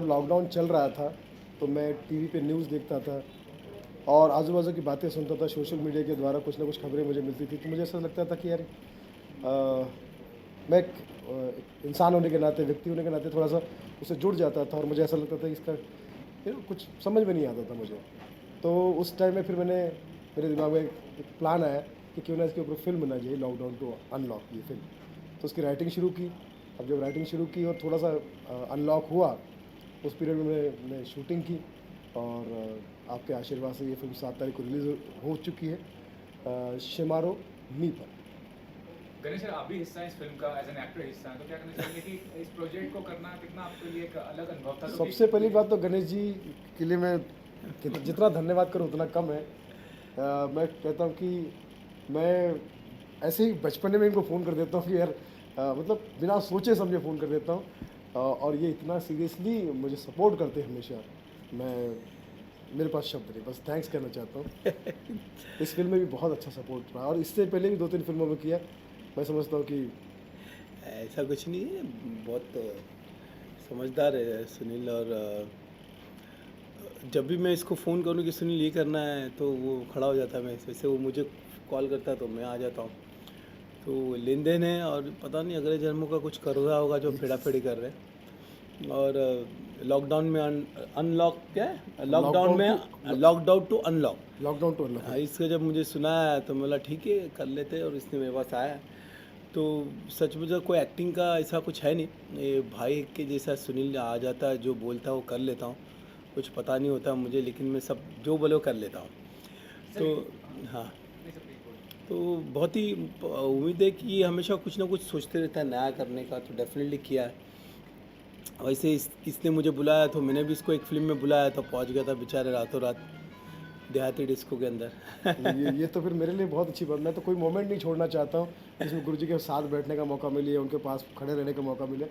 जब लॉकडाउन चल रहा था तो मैं टीवी पे न्यूज़ देखता था और आजू-बाजू की बातें सुनता था, सोशल मीडिया के द्वारा कुछ ना कुछ खबरें मुझे मिलती थी, तो मुझे ऐसा लगता था कि यार मैं एक इंसान होने के नाते, व्यक्ति होने के नाते थोड़ा-सा उससे जुड़ जाता था और मुझे ऐसा लगता था कि इसका कुछ समझ में नहीं आता था मुझे। तो उस टाइम में फिर मेरे दिमाग में एक प्लान आया कि क्यों ना इसके ऊपर फ़िल्म बना जाए, लॉकडाउन टू अनलॉक ये फ़िल्म। तो उसकी राइटिंग शुरू की। अब जब राइटिंग शुरू की और थोड़ा-सा अनलॉक हुआ, उस पीरियड में मैंने शूटिंग की और आपके आशीर्वाद से ये फ़िल्म 7 तारीख को रिलीज़ हो चुकी है शिमारो मी पर। गणेश सर, आप भी हिस्सा हैं इस फ़िल्म का, एज़ एन एक्टर हिस्सा हैं, तो क्या कहना चाहेंगे कि इस प्रोजेक्ट को करना कितना आपके लिए एक अलग अनुभव था? क्योंकि सबसे पहली बात तो गणेश जी के लिए मैं जितना धन्यवाद करूँ उतना कम है। मैं कहता हूँ कि मैं ऐसे ही बचपन में इनको फ़ोन कर देता हूँ कि यार मतलब बिना सोचे समझे फ़ोन कर देता हूँ और ये इतना सीरियसली मुझे सपोर्ट करते हैं हमेशा। मैं मेरे पास शब्द नहीं, बस थैंक्स कहना चाहता हूँ। इस फ़िल्म में भी बहुत अच्छा सपोर्ट रहा और इससे पहले भी 2-3 फ़िल्मों में किया। मैं समझता हूँ कि ऐसा कुछ नहीं है, बहुत समझदार है सुनील। और जब भी मैं इसको फ़ोन करूँ कि सुनील ये करना है तो वो खड़ा हो जाता है। मैं वैसे वो मुझे कॉल करता है तो मैं आ जाता हूँ। तो लेन देन है और पता नहीं अगले जन्मों का कुछ कर रहा होगा जो फेड़ा फेड़ी कर रहे हैं। और लॉकडाउन में अनलॉक क्या है, लॉकडाउन में lockdown to unlock. Lockdown to unlock. हाँ, इसका जब मुझे सुनाया तो मैं बोला ठीक है कर लेते हैं, और इसने मेरे पास आया। तो सच में जो कोई एक्टिंग का ऐसा कुछ है नहीं, ये भाई के जैसा सुनील आ जाता है, जो बोलता है वो कर लेता हूँ। कुछ पता नहीं होता मुझे, लेकिन मैं सब जो बोले वो कर लेता हूँ। सर, तो हाँ, नहीं सर, प्लीज़ बोलिए। तो बहुत ही उम्मीद है कि ये हमेशा कुछ ना कुछ सोचते रहता है नया करने का, तो डेफिनेटली किया है। वैसे इसने मुझे बुलाया तो मैंने भी इसको एक फ़िल्म में बुलाया, तो पहुंच गया था बेचारे रातों रात देहाती डिस्को के अंदर। ये तो फिर मेरे लिए बहुत अच्छी बात। मैं तो कोई मोमेंट नहीं छोड़ना चाहता हूँ जिसमें गुरुजी के साथ बैठने का मौका मिले, उनके पास खड़े रहने का मौका मिले।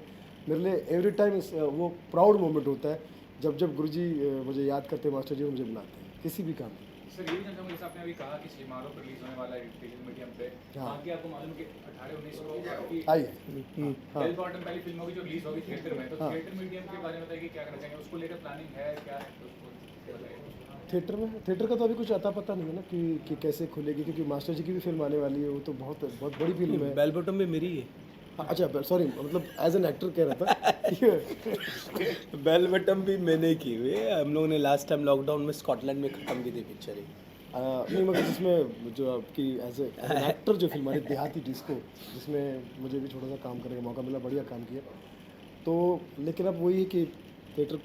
मेरे लिए एवरी टाइम वो प्राउड मोमेंट होता है जब गुरुजी मुझे याद करते हैं, मास्टर जी मुझे बुलाते हैं किसी भी काम में। सर, ये भी जानना चाहूँगा, जैसे आपने अभी कहा कि शिमारो रिलीज़ होने वाला है डिजिटल मीडियम पे। हाँ। बाकी आपको मालूम है कि 18-19 को कि आई हाँ बेल बॉटम पहली फ़िल्म होगी जो रिलीज़ होगी थिएटर में, तो हाँ थिएटर मीडियम के बारे में बताइए कि क्या कहना चाहेंगे? उसको लेकर प्लानिंग है, क्या है? तो उसको बताइए। थिएटर का तो अभी कुछ अता पता नहीं है ना कि कैसे खुलेगी, क्योंकि मास्टर जी की भी फिल्म आने वाली है। वो तो बहुत बहुत बड़ी फिल्म है। बेल बॉटम में मेरी है। हाँ, अच्छा सॉरी, मतलब एज एन एक्टर कह रहा था। बेल बॉटम भी मैंने की हुई है। हम लोगों ने लास्ट टाइम लॉकडाउन में स्कॉटलैंड में ख़त्म की थी पिक्चर ही। नहीं, मगर जिसमें जो आपकी एज एन एक्टर जो फिल्म आ रही देहाती डिस्को, जिसमें मुझे भी छोटा सा काम करने का मौका मिला, बढ़िया काम किया। तो लेकिन अब वही है कि थिएटर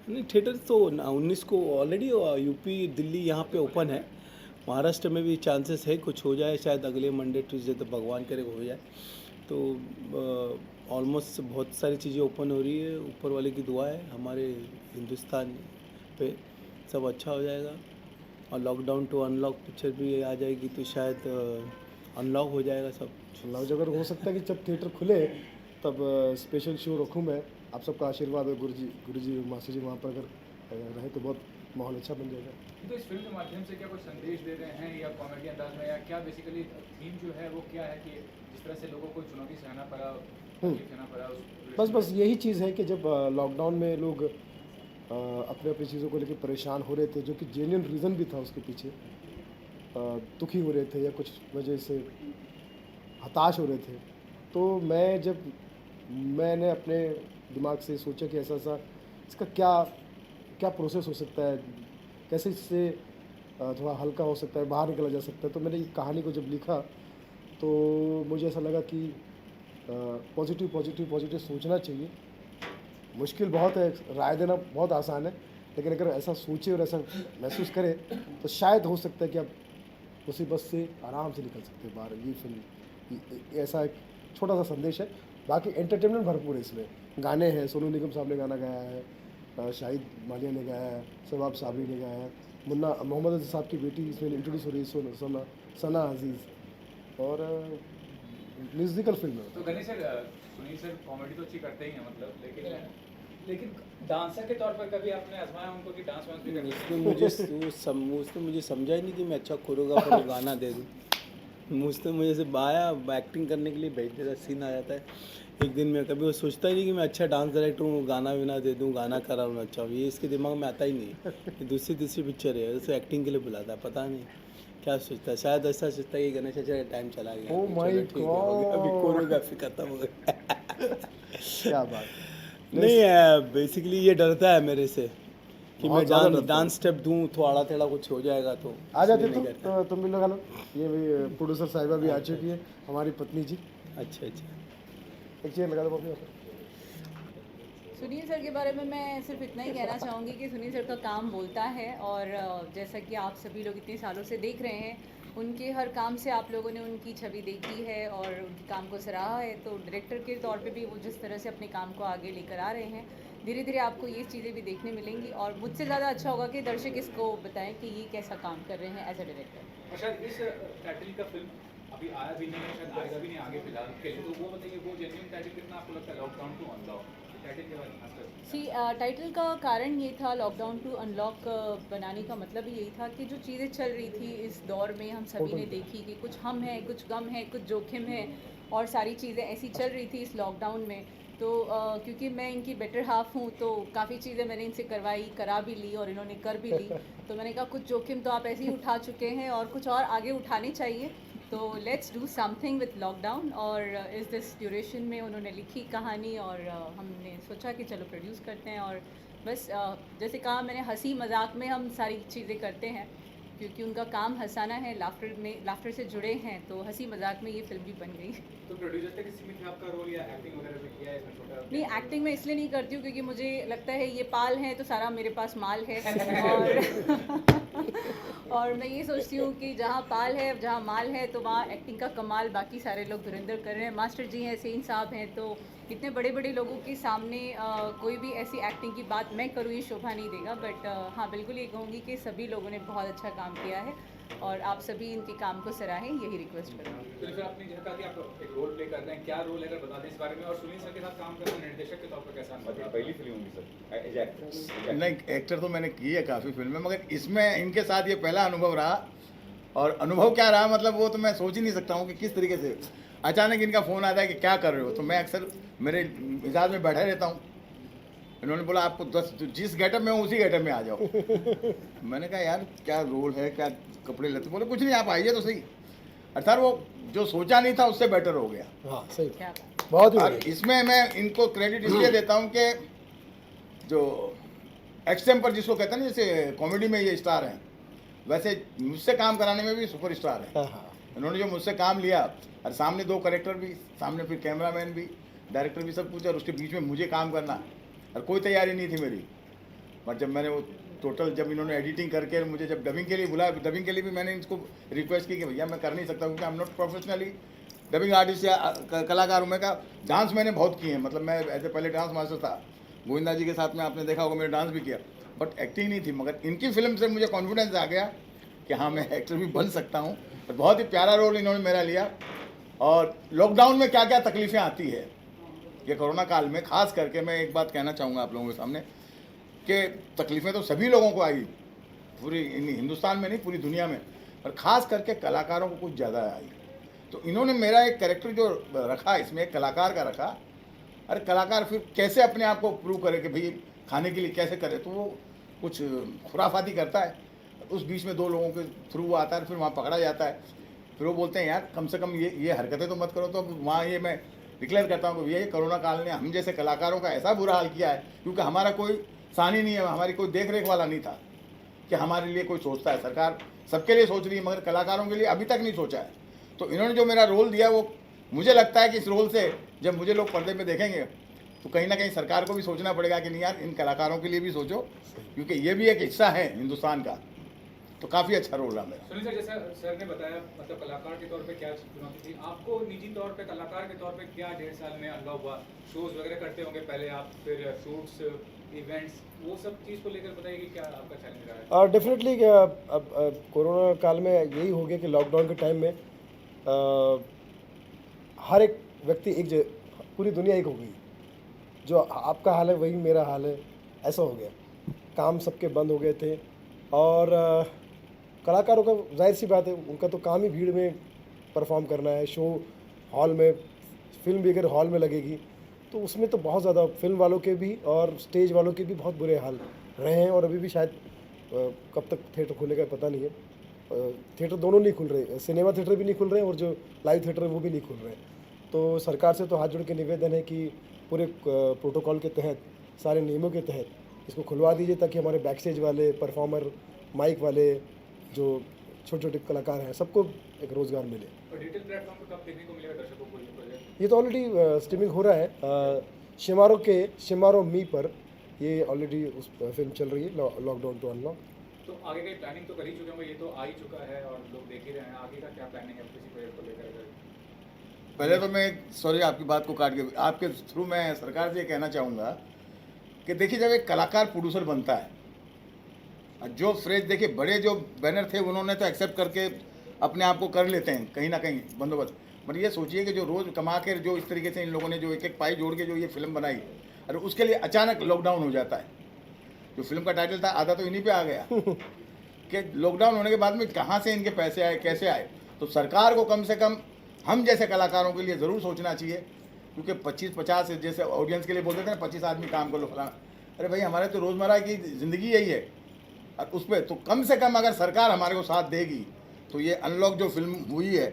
नहीं, थिएटर तो 19 को ऑलरेडी यूपी दिल्ली यहाँ पे ओपन है। महाराष्ट्र में भी चांसेस है कुछ हो जाए, शायद अगले मंडे ट्यूसडे, तो भगवान करे हो जाए। तो ऑलमोस्ट बहुत सारी चीज़ें ओपन हो रही है, ऊपर वाले की दुआ है हमारे हिंदुस्तान पे, सब अच्छा हो जाएगा। और लॉकडाउन टू अनलॉक पिक्चर भी आ जाएगी तो शायद अनलॉक हो जाएगा सब। लव अगर हो सकता है कि जब थिएटर खुले तब स्पेशल शो रखूँ मैं। आप सबका आशीर्वाद है, गुरुजी मास्टर जी वहाँ पर अगर रहे तो बहुत माहौल अच्छा बन जाएगा। तो इस फ़िल्म के माध्यम से क्या कुछ संदेश दे रहे हैं, या कॉमेडी अंदाज में, या क्या बेसिकली थीम जो है वो क्या है कि जिस तरह से लोगों को चुनौती सहना पड़ा, तकलीफ सहना पड़ा उस बस यही चीज़ है कि जब लॉकडाउन में लोग अपने अपनी चीज़ों को लेकर परेशान हो रहे थे, जो कि जेन्युइन रीज़न भी था उसके पीछे, दुखी हो रहे थे या कुछ वजह से हताश हो रहे थे, तो मैंने अपने दिमाग से सोचा कि ऐसा ऐसा इसका क्या क्या प्रोसेस हो सकता है, कैसे इससे थोड़ा हल्का हो सकता है, बाहर निकला जा सकता है। तो मैंने ये कहानी को जब लिखा तो मुझे ऐसा लगा कि पॉजिटिव पॉजिटिव पॉजिटिव सोचना चाहिए। मुश्किल बहुत है, राय देना बहुत आसान है, लेकिन अगर ऐसा सोचे और ऐसा महसूस करें तो शायद हो सकता है कि आप मुसीबत से आराम से निकल सकते हैं बाहर। ये फिल्म ऐसा एक छोटा सा संदेश है। बाकी एंटरटेनमेंट भरपूर है इसमें। गाने हैं, सोनू निगम साहब ने गाना गाया है, शाहिद मालिया ने गाया है, शबाब साबरी ने गाया है, मुन्ना मोहम्मद अजीज साहब की बेटी इसमें इंट्रोड्यूस हो रही है, सना अजीज़। और म्यूज़िकल फिल्म है। तो Ganesh sir, Sunil sir comedy तो अच्छी करते ही हैं मतलब, लेकिन डांसर के तौर पर कभी आपने आजमाया उनको कि डांस वांस भी करते हैं? उसने मुझे समझा ही नहीं कि मैं अच्छा कोरियोग्राफर गाना दे दूँ। मुझे से आया एक्टिंग करने के लिए भेज देता, सीन आ जाता है। एक दिन में कभी वो सोचता ही नहीं कि मैं अच्छा डांस डायरेक्टर हूँ, गाना वाना दे दूँ, गाना करा हूँ अच्छा, ये इसके दिमाग में आता ही नहीं है। ये दूसरी तीसरी पिक्चर है, उसे एक्टिंग के लिए बुलाता है, पता नहीं क्या सोचता है। शायद ऐसा सोचता है कि गणेश अच्छा टाइम चला गया, Oh my चलो ठीक है, हो गया, अभी God! कोरियोग्राफी खत्म हो गई। क्या बात। नहीं है, बेसिकली ये डरता है मेरे से कि बहुत मैं ज़्यादा डरता डांस स्टेप दूँ तो आड़ा टेढ़ा कुछ हो जाएगा, तो आ जाते इसलिए तुम नहीं करता। तुम भी लगा लो। ये भी प्रोड्यूसर साहिबा भी आ चुकी है, हमारी पत्नी जी। अच्छा अच्छा। एक चेयर लगा दो पप्पी। सुनील सर के बारे में मैं सिर्फ इतना ही कहना चाहूँगी कि सुनील सर का काम बोलता है, और जैसा कि आप सभी लोग इतने सालों से देख रहे हैं, उनके हर काम से आप लोगों ने उनकी छवि देखी है और उनके काम को सराहा है। तो डायरेक्टर के तौर पे भी वो जिस तरह से अपने काम को आगे लेकर आ रहे हैं, धीरे धीरे आपको ये चीज़ें भी देखने मिलेंगी, और मुझसे ज़्यादा अच्छा होगा कि दर्शक इसको बताएं कि ये कैसा काम कर रहे हैं एज अ डायरेक्टर। और शायद इस टाइटल का फिल्म अभी आया भी नहीं है, शायद आएगा भी नहीं आगे फिलहाल के लिए, तो वो बताइए वो जेन्युइन टाइटल कितना आपको लगता है लॉकडाउन टू अनलॉक टाइटल के बारे में खासकर? टाइटल का कारण ये था, लॉकडाउन टू अनलॉक बनाने का मतलब ही यही था कि जो चीज़ें चल रही थी इस दौर में, हम सभी ने देखी कि कुछ हम हैं, कुछ गम है, कुछ जोखिम है, और सारी चीज़ें ऐसी चल रही थी इस लॉकडाउन में। तो क्योंकि मैं इनकी बेटर हाफ हूँ, तो काफ़ी चीज़ें मैंने इनसे करा भी ली और इन्होंने कर भी ली। तो मैंने कहा कुछ जोखिम तो आप ऐसे ही उठा चुके हैं और कुछ और आगे उठाने चाहिए, तो let's do something with lockdown. और इस दिस ड्यूरेशन में उन्होंने लिखी कहानी, और हमने सोचा कि चलो प्रोड्यूस करते हैं। और बस जैसे कहा मैंने, हंसी मजाक में हम सारी चीज़ें करते हैं, क्योंकि उनका काम हंसाना है, लाफ्टर से जुड़े हैं, तो हंसी मजाक में ये फिल्म भी बन गई। तो प्रोड्यूसर तक सीमित है आपका रोल या एक्टिंग वगैरह भी किया है इसमें छोटा? नहीं, एक्टिंग मैं इसलिए नहीं करती हूँ क्योंकि मुझे लगता है ये पाल है तो सारा मेरे पास माल है, और और मैं ये सोचती हूँ कि जहाँ पाल है, जहाँ माल है, तो वहाँ एक्टिंग का कमाल बाकी सारे लोग धुरंधर कर रहे हैं। मास्टर जी हैं, सेन साहब हैं, तो इतने बड़े बड़े लोगों के सामने कोई भी ऐसी एक्टिंग की बात मैं करूँ ये शोभा नहीं देगा। बट हाँ, बिल्कुल ये कहूँगी कि सभी लोगों ने बहुत अच्छा काम किया है, और आप सभी इनके काम को सराहें, यही रिक्वेस्ट करूँगी। तो फिर आपने जैसा कहा कि आप एक रोल प्ले कर रहे हैं, क्या रोल है अगर बता दें इस बारे में, और सुनील सर के साथ काम करना निर्देशक के तौर पर कैसा अनुभव रहा? पहली फिल्म होगी सर एज एक्टर? नहीं, एक्टर तो मैंने की है काफ़ी फिल्में, मगर इसमें इनके साथ ये पहला अनुभव रहा। और अनुभव क्या रहा, मतलब वो तो मैं सोच ही नहीं सकता हूँ कि किस तरीके से अचानक इनका फ़ोन आता है कि क्या कर रहे हो। तो मैं अक्सर मेरे मिजाज में बैठा रहता हूँ। इन्होंने बोला आपको 10 जिस गेटअप में हूँ उसी गेटअप में आ जाओ। मैंने कहा यार क्या रोल है, क्या कपड़े लेते, बोले कुछ नहीं आप आइए तो सही। अर्थात वो जो सोचा नहीं था उससे बेटर हो गया। हाँ सही, क्या बात। बहुत ही और बढ़िया। इसमें मैं इनको क्रेडिट इसलिए देता हूँ कि जो एक्सटेम्पर जिसको कहते हैं ना, जैसे कॉमेडी में ये स्टार हैं, वैसे मुझसे काम कराने में भी सुपर स्टार हैं। हाँ हाँ, इन्होंने जो मुझसे काम लिया, और सामने 2 करेक्टर भी, सामने फिर कैमरामैन भी, डायरेक्टर भी, सब कुछ, और उसके बीच में मुझे काम करना, और कोई तैयारी नहीं थी मेरी। बट जब मैंने वो टोटल, जब इन्होंने एडिटिंग करके मुझे जब डबिंग के लिए बुलाया, डबिंग के लिए भी मैंने इनको रिक्वेस्ट की कि भैया मैं कर नहीं सकता क्योंकि I am not professionally dubbing artist या कलाकार हूँ। मैं कहा डांस मैंने बहुत किए हैं, मतलब मैं ऐसे पहले डांस मास्टर था, गोविंदा जी के साथ में आपने देखा होगा, मैंने डांस भी किया, बट एक्टिंग नहीं थी। मगर इनकी फिल्म से मुझे कॉन्फिडेंस आ गया कि हाँ मैं एक्टर भी बन सकता हूँ। और बहुत ही प्यारा रोल इन्होंने मेरा लिया। और लॉकडाउन में क्या क्या तकलीफ़ें आती है, ये कोरोना काल में खास करके मैं एक बात कहना चाहूँगा आप लोगों के सामने कि तकलीफ़ें तो सभी लोगों को आई, पूरी हिंदुस्तान में नहीं पूरी दुनिया में, और ख़ास करके कलाकारों को कुछ ज़्यादा आई। तो इन्होंने मेरा एक कैरेक्टर जो रखा, इसमें एक कलाकार का रखा। अरे कलाकार फिर कैसे अपने आप को प्रूव करे कि भाई खाने के लिए कैसे करे, तो वो कुछ खुराफाती करता है। उस बीच में 2 लोगों के थ्रू वो आता है, फिर वहाँ पकड़ा जाता है। फिर वो बोलते हैं यार कम से कम ये हरकतें तो मत करो। तो वहाँ ये मैं डिक्लेयर करता हूँ कि भैया ये कोरोना काल ने हम जैसे कलाकारों का ऐसा बुरा हाल किया है, क्योंकि हमारा कोई सानी नहीं है, हमारी कोई देख रेख वाला नहीं था कि हमारे लिए कोई सोचता है। सरकार सबके लिए सोच रही है, मगर कलाकारों के लिए अभी तक नहीं सोचा है। तो इन्होंने जो मेरा रोल दिया, वो मुझे लगता है कि इस रोल से जब मुझे लोग पर्दे पे देखेंगे तो कहीं ना कहीं सरकार को भी सोचना पड़ेगा कि नहीं यार इन कलाकारों के लिए भी सोचो, क्योंकि ये भी एक हिस्सा है हिंदुस्तान का। तो काफ़ी अच्छा रोल रहा मेरा। सुनील सर, जैसा सर ने बताया, मतलब कलाकार के तौर पे क्या चुनौती थी आपको, निजी तौर पे कलाकार के तौर पे क्या 1.5 साल में अनुभव हुआ? शोज वगैरह करते होंगे पहले आप, फिर शूट्स, इवेंट्स, वो सब चीज़ को लेकर बताइए कि क्या आपका चैलेंज रहा है? और डेफिनेटली अब कोरोना काल में यही हो गया कि लॉकडाउन के टाइम में हर एक व्यक्ति पूरी दुनिया एक हो गई। जो आपका हाल है वही मेरा हाल है, ऐसा हो गया। काम सबके बंद हो गए थे, और कलाकारों का जाहिर सी बात है उनका तो काम ही भीड़ में परफॉर्म करना है, शो हॉल में, फिल्म भी अगर हॉल में लगेगी तो उसमें तो बहुत ज़्यादा फिल्म वालों के भी और स्टेज वालों के भी बहुत बुरे हाल रहे हैं, और अभी भी शायद कब तक थिएटर खुलेगा पता नहीं है। थिएटर दोनों नहीं खुल रहे, सिनेमा थिएटर भी नहीं खुल रहे हैं और जो लाइव थिएटर है वो भी नहीं खुल रहे हैं। तो सरकार से तो हाथ जोड़ के निवेदन है कि पूरे प्रोटोकॉल के तहत, सारे नियमों के तहत इसको खुलवा दीजिए, ताकि हमारे बैक स्टेज वाले, परफॉर्मर, माइक वाले, जो छोटे छोटे कलाकार हैं, सबको एक रोज़गार मिले। और डिजिटल प्लेटफॉर्म पर कब देखने को मिलेगा दर्शकों को ये प्रोजेक्ट? ये तो ऑलरेडी स्ट्रीमिंग हो रहा है, शिमारो मी पर ये ऑलरेडी उस फिल्म चल रही है, लॉकडाउन टू अनलॉक। तो आगे की प्लानिंग तो कर ही चुके होंगे, ये तो आ ही चुका है और लोग देख ही रहे हैं, आगे का क्या प्लानिंग है किसी प्रोजेक्ट को लेकर? पहले तो मैं, सॉरी आपकी बात को काट के, आपके थ्रू मैं सरकार से ये कहना चाहूँगा कि देखिए, जब एक कलाकार प्रोड्यूसर बनता है, जो फ्रेज देखिए, बड़े जो बैनर थे उन्होंने तो एक्सेप्ट करके अपने आप को कर लेते हैं कहीं ना कहीं बंदोबस्त, बट ये सोचिए कि जो रोज़ कमा के जो इस तरीके से इन लोगों ने जो एक एक पाई जोड़ के जो ये फिल्म बनाई, और उसके लिए अचानक लॉकडाउन हो जाता है। जो फिल्म का टाइटल था आधा तो इन्हीं पे आ गया कि लॉकडाउन होने के बाद में कहाँ से इनके पैसे आए, कैसे आए। तो सरकार को कम से कम हम जैसे कलाकारों के लिए ज़रूर सोचना चाहिए, क्योंकि 25-50 जैसे ऑडियंस के लिए बोलते थे ना, 25 आदमी काम कर लो फलाना, अरे भाई हमारे तो रोज़मर्रा की ज़िंदगी यही है, और उस पर तो कम से कम अगर सरकार हमारे को साथ देगी तो ये अनलॉक जो फिल्म हुई है,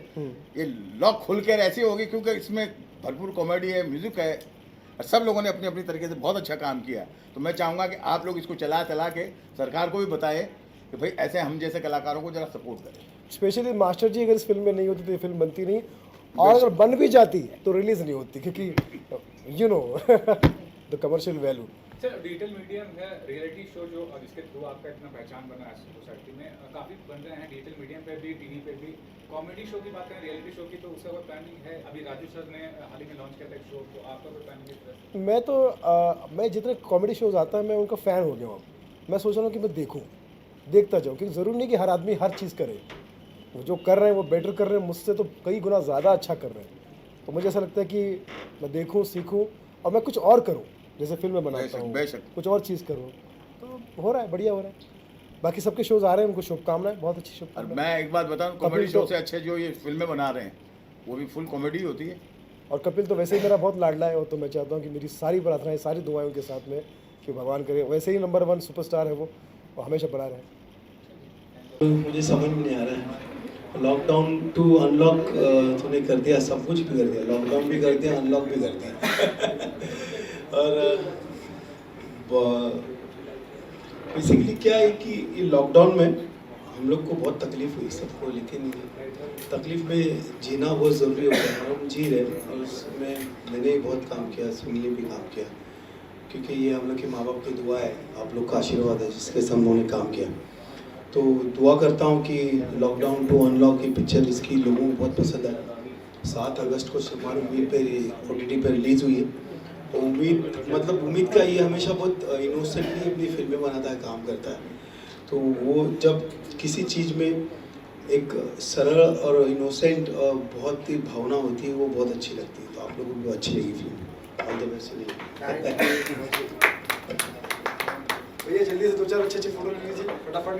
ये लॉक खुल कर ऐसी होगी, क्योंकि इसमें भरपूर कॉमेडी है, म्यूज़िक है, और सब लोगों ने अपनी अपनी तरीके से बहुत अच्छा काम किया। तो मैं चाहूँगा कि आप लोग इसको चला के सरकार को भी बताएं कि भाई ऐसे हम जैसे कलाकारों को ज़रा सपोर्ट करें। स्पेशली मास्टर जी अगर इस फिल्म में नहीं होती तो ये फिल्म बनती नहीं, और अगर बन भी जाती तो रिलीज़ नहीं होती, क्योंकि you know the commercial value. Sir, digital medium है, रियलिटी शो जो जिसके थ्रू आपका इतना पहचान बना है सोसाइटी में, काफ़ी बन रहे हैं डिजिटल मीडियम पे भी, टीवी पे भी। कॉमेडी शो की बात करें, रियलिटी शो की, तो उसका कोई प्लानिंग है? अभी राजू सर ने हाल ही में लॉन्च किया था एक शो, तो आपका कोई प्लानिंग है? मैं जितने कॉमेडी शोज आता है मैं उनका फ़ैन हो गया हूँ। मैं सोच रहा हूँ कि मैं देखता जाऊँ, क्योंकि ज़रूरी नहीं कि हर आदमी हर चीज़ करे। वो जो कर रहे हैं वो बेटर कर रहे हैं, मुझसे तो कई गुना ज़्यादा अच्छा कर रहे हैं। तो मुझे ऐसा लगता है कि मैं देखूँ, सीखूँ और मैं कुछ और करूँ, जैसे फिल्में बनाता हूँ, कुछ और चीज़ करूँ। तो हो रहा है, बढ़िया हो रहा है। बाकी सबके शोज आ रहे हैं, उनको शुभकामनाएं, बहुत अच्छी और शुभकामनाएं। मैं एक बात बताऊँ, कॉमेडी शो से अच्छे जो ये फिल्में बना रहे हैं वो भी फुल कॉमेडी होती है। और कपिल तो वैसे ही मेरा बहुत लाडला है, और तो मैं चाहता हूँ कि मेरी सारी प्रार्थनाएं, सारी दुआएं उनके साथ में, कि भगवान करे वैसे ही नंबर 1 सुपरस्टार है वो, और हमेशा बना रहे। मुझे समझ में नहीं आ रहा है, लॉकडाउन टू अनलॉक तूने कर दिया, सब कुछ भी कर दिया, लॉकडाउन भी कर दिया, अनलॉक भी कर दिया। और बेसिकली क्या है कि ये लॉकडाउन में हम लोग को बहुत तकलीफ हुई सबको, लेकिन तकलीफ में जीना बहुत ज़रूरी होता है, हम जी रहे हैं। और उसमें मैंने बहुत काम किया, सुनील ने भी काम किया, क्योंकि ये हम लोग के माँ बाप की दुआ है, आप लोग का आशीर्वाद है जिसके साथ उन्होंने काम किया। तो दुआ करता हूँ कि लॉकडाउन टू अनलॉक की पिक्चर इसकी लोगों को बहुत पसंद आए। 7 अगस्त को शिमारो मी पे OTT पे रिलीज़ हुई है। उम्मीद का ये हमेशा बहुत इनोसेंटली अपनी फिल्में बनाता है, काम करता है। तो वो जब किसी चीज़ में एक सरल और इनोसेंट और बहुत ही भावना होती है, वो बहुत अच्छी लगती है। तो आप लोगों को अच्छी लगी फिल्म। All the best. भैया जल्दी से 2-4 अच्छे फोटो ले लीजिए फटाफट।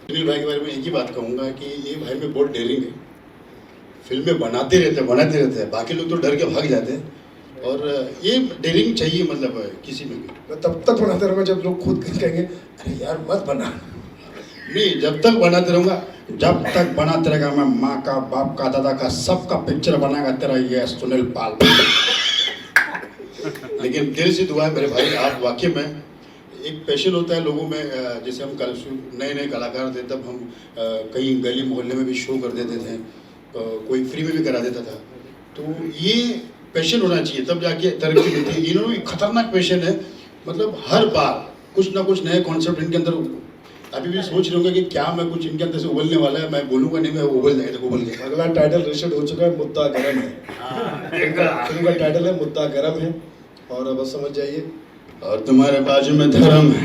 सुनील भाई के बारे में एक ही बात कहूँगा कि ये भाई में बहुत डेयरिंग है, फिल्में बनाते रहते हैं, बाकी लोग तो डर के भाग जाते हैं, और ये डेयरिंग चाहिए मतलब किसी में भी। मैं तब तक बनाता रहूँगा जब लोग खुद कहेंगे अरे यार मत बना। नहीं, जब तक बनाते रहूँगा, जब तक बनाते रहेगा, मैं माँ का, बाप का, दादा का, सबका पिक्चर बनाएगा तेरा ये सुनील पाल। लेकिन दिल से दुआ है मेरे भाई, आप वाकई में एक पैशन होता है लोगों में। जैसे हम नए कलाकार थे तब हम कहीं गली मोहल्ले में भी शो कर देते थे, कोई फ्री में भी करा देता था। तो ये पैशन होना चाहिए, तब जाके तरक्की मिलती है। इन्होंने खतरनाक पैशन है, मतलब हर बार कुछ ना कुछ नए कॉन्सेप्ट इनके अंदर। अभी भी सोच रहे होंगे कि क्या मैं कुछ इनके अंदर से उबलने वाला है, मैं बोलूँगा नहीं, मैं उबल जाएगा, तो उबल गया। अगला टाइटल रिसेट हो चुका है, मुद्दा गरम है। फिल्म का टाइटल है मुद्दा गरम है, और अब समझ जाइए। और तुम्हारे बाजू में धर्म है,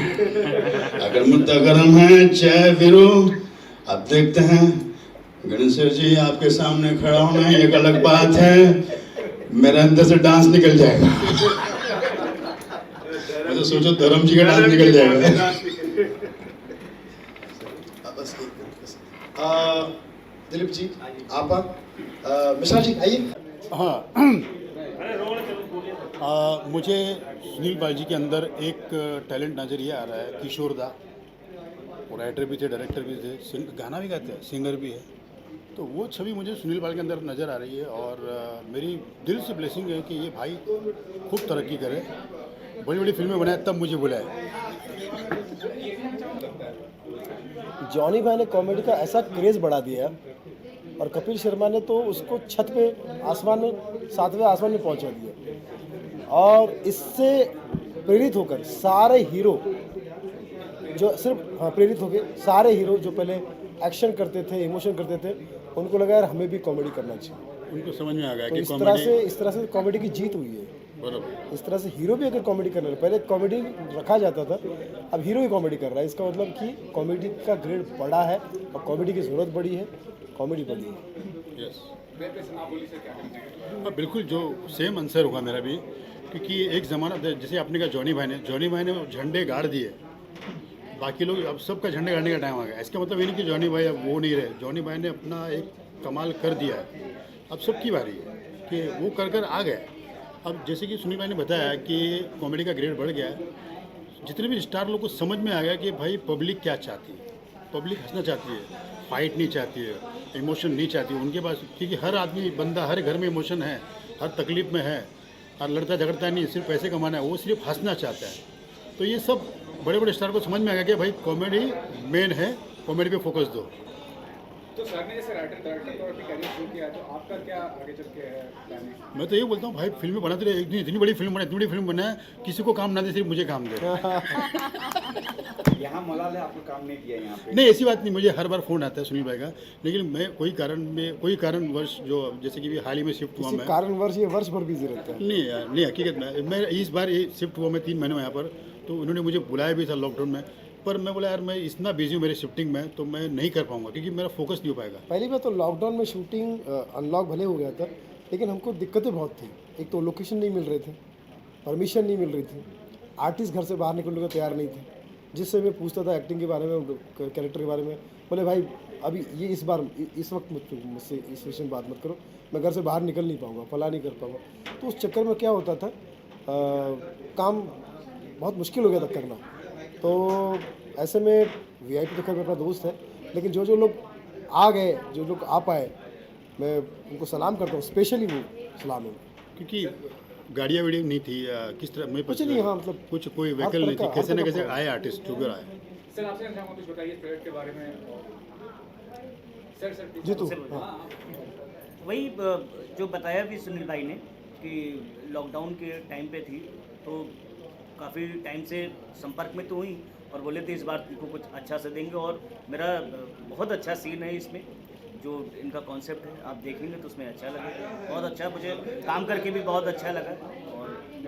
अगर मुद्दा गरम है चाहे फिरो। अब देखते हैं, गणेश्वर जी आपके सामने खड़ा होना एक अलग बात है, मेरे अंदर से डांस निकल जाएगा। मैं तो सोचो धर्म जी का डांस निकल जाएगा। दिलीप जी, आपा, मिश्रा जी आइए। हाँ मुझे सुनील बालाजी के अंदर एक टैलेंट नज़र ये आ रहा है, किशोर दा, वो राइटर भी थे, डायरेक्टर भी थे, गाना भी गाते हैं, सिंगर भी है। तो वो छवि मुझे सुनील बालाजी के अंदर नज़र आ रही है और मेरी दिल से ब्लेसिंग है कि ये भाई खूब तरक्की करे, बड़ी बड़ी फिल्में बनाए, तब मुझे बुलाए। जॉनी भाई ने कॉमेडी का ऐसा क्रेज़ बढ़ा दिया और कपिल शर्मा ने तो उसको छत पे आसमान में 7वें आसमान में पहुंचा दिया। और इससे प्रेरित होकर सारे हीरो जो सिर्फ प्रेरित होकर सारे हीरो जो पहले एक्शन करते थे, इमोशन करते थे, उनको लगा यार हमें भी कॉमेडी करना चाहिए। उनको समझ में आ गया तो कि इस तरह से कॉमेडी की जीत हुई है। बराबर। इस तरह से हीरो भी अगर कॉमेडी करने लगे, पहले कॉमेडी रखा जाता था, अब हीरो ही कॉमेडी कर रहा है। इसका मतलब कि कॉमेडी का ग्रेड बड़ा है और कॉमेडी की ज़रूरत बड़ी है, कॉमेडी बड़ी है। यस आप बोलिए सर क्या कहना चाहेंगे? हाँ बिल्कुल, जो सेम आंसर होगा मेरा भी, क्योंकि एक ज़माना जैसे आपने कहा जॉनी भाई ने झंडे गाड़ दिए, बाकी लोग अब सबका झंडे गाड़ने का टाइम आ गया। इसका मतलब ये नहीं कि जॉनी भाई अब वो नहीं रहे, जॉनी भाई ने अपना एक कमाल कर दिया है, अब सबकी बारी है कि वो कर कर आ गए। अब जैसे कि सुनील भाई ने बताया कि कॉमेडी का ग्रेड बढ़ गया है, जितने भी स्टार लोग को समझ में आ गया कि भाई पब्लिक क्या चाहती है, पब्लिक हंसना चाहती है, फाइट नहीं चाहती है, इमोशन नहीं चाहती है उनके पास, क्योंकि हर आदमी बंदा हर घर में इमोशन है, हर तकलीफ में है, और लड़ता झगड़ता नहीं, सिर्फ पैसे कमाना है, वो सिर्फ हंसना चाहता है। तो ये सब बड़े बड़े स्टार को समझ में आ गया कि भाई कॉमेडी मेन है, कॉमेडी पे फोकस दो। तो सर ने जैसे राइटर डायरेक्टर तौर पे करियर शुरू किया, तो आपका क्या आगे चल के है प्लान है? मैं तो ये बोलता हूँ भाई फिल्में बनाते रहे, इतनी बड़ी फिल्म बनाए, इतनी बड़ी फिल्म बनाए, किसी को काम ना दे, सिर्फ मुझे काम दे। यहाँ मलाल है, आपको काम नहीं किया यहाँ पे? नहीं ऐसी बात नहीं, मुझे हर बार फ़ोन आता है सुनील भाई का, लेकिन मैं कोई कारणवश जो जैसे कि हाल ही में शिफ्ट हुआ मैं, कारणवश ये वर्ष भर बिजी रहता है। नहीं यार नहीं, हकीकत में मैं इस बार ये शिफ्ट हुआ, मैं 3 महीने में यहाँ पर, तो उन्होंने मुझे बुलाया भी था लॉकडाउन में, पर मैं बोला यार मैं इतना बिजी हूँ मेरे शिफ्टिंग में, तो मैं नहीं कर पाऊँगा क्योंकि मेरा फोकस नहीं हो पाएगा। पहली बार तो लॉकडाउन में शूटिंग अनलॉक भले हो गया था, लेकिन हमको दिक्कतें बहुत थी। एक तो लोकेशन नहीं मिल रहे थे, परमिशन नहीं मिल रही थी, आर्टिस्ट घर से बाहर निकलने को तैयार नहीं थे। जिससे मैं पूछता था एक्टिंग के बारे में, कैरेक्टर के बारे में, बोले भाई अभी ये इस वक्त मुझसे इस विषय में बात मत करो, मैं घर से बाहर निकल नहीं पाऊँगा, फला नहीं कर पाऊँगा। तो उस चक्कर में क्या होता था, काम बहुत मुश्किल हो गया था करना। तो ऐसे में वीआईपी तो खैर मेरा दोस्त है, लेकिन जो लोग आ गए, जो लोग आ पाए, मैं उनको सलाम करता हूँ, स्पेशली वो सलाम है। क्योंकि गाड़ियाँ वीडियो नहीं थी, किस तरह मैं कुछ नहीं, हाँ मतलब कुछ कोई व्हीकल नहीं थी, कैसे ना कैसे आए आर्टिस्ट जो आए। सर आपसे हम कुछ बताइए प्रोजेक्ट के बारे में। सर जी तो हाँ। वही जो बताया भी सुनील भाई ने कि लॉकडाउन के टाइम पे थी, तो काफ़ी टाइम से संपर्क में तो हुई और बोले थे इस बार तुमको कुछ अच्छा से देंगे, और मेरा बहुत अच्छा सीन है इसमें, जो इनका कॉन्सेप्ट है आप देखेंगे तो उसमें अच्छा लगेगा, बहुत अच्छा, मुझे काम करके भी बहुत अच्छा लगा। और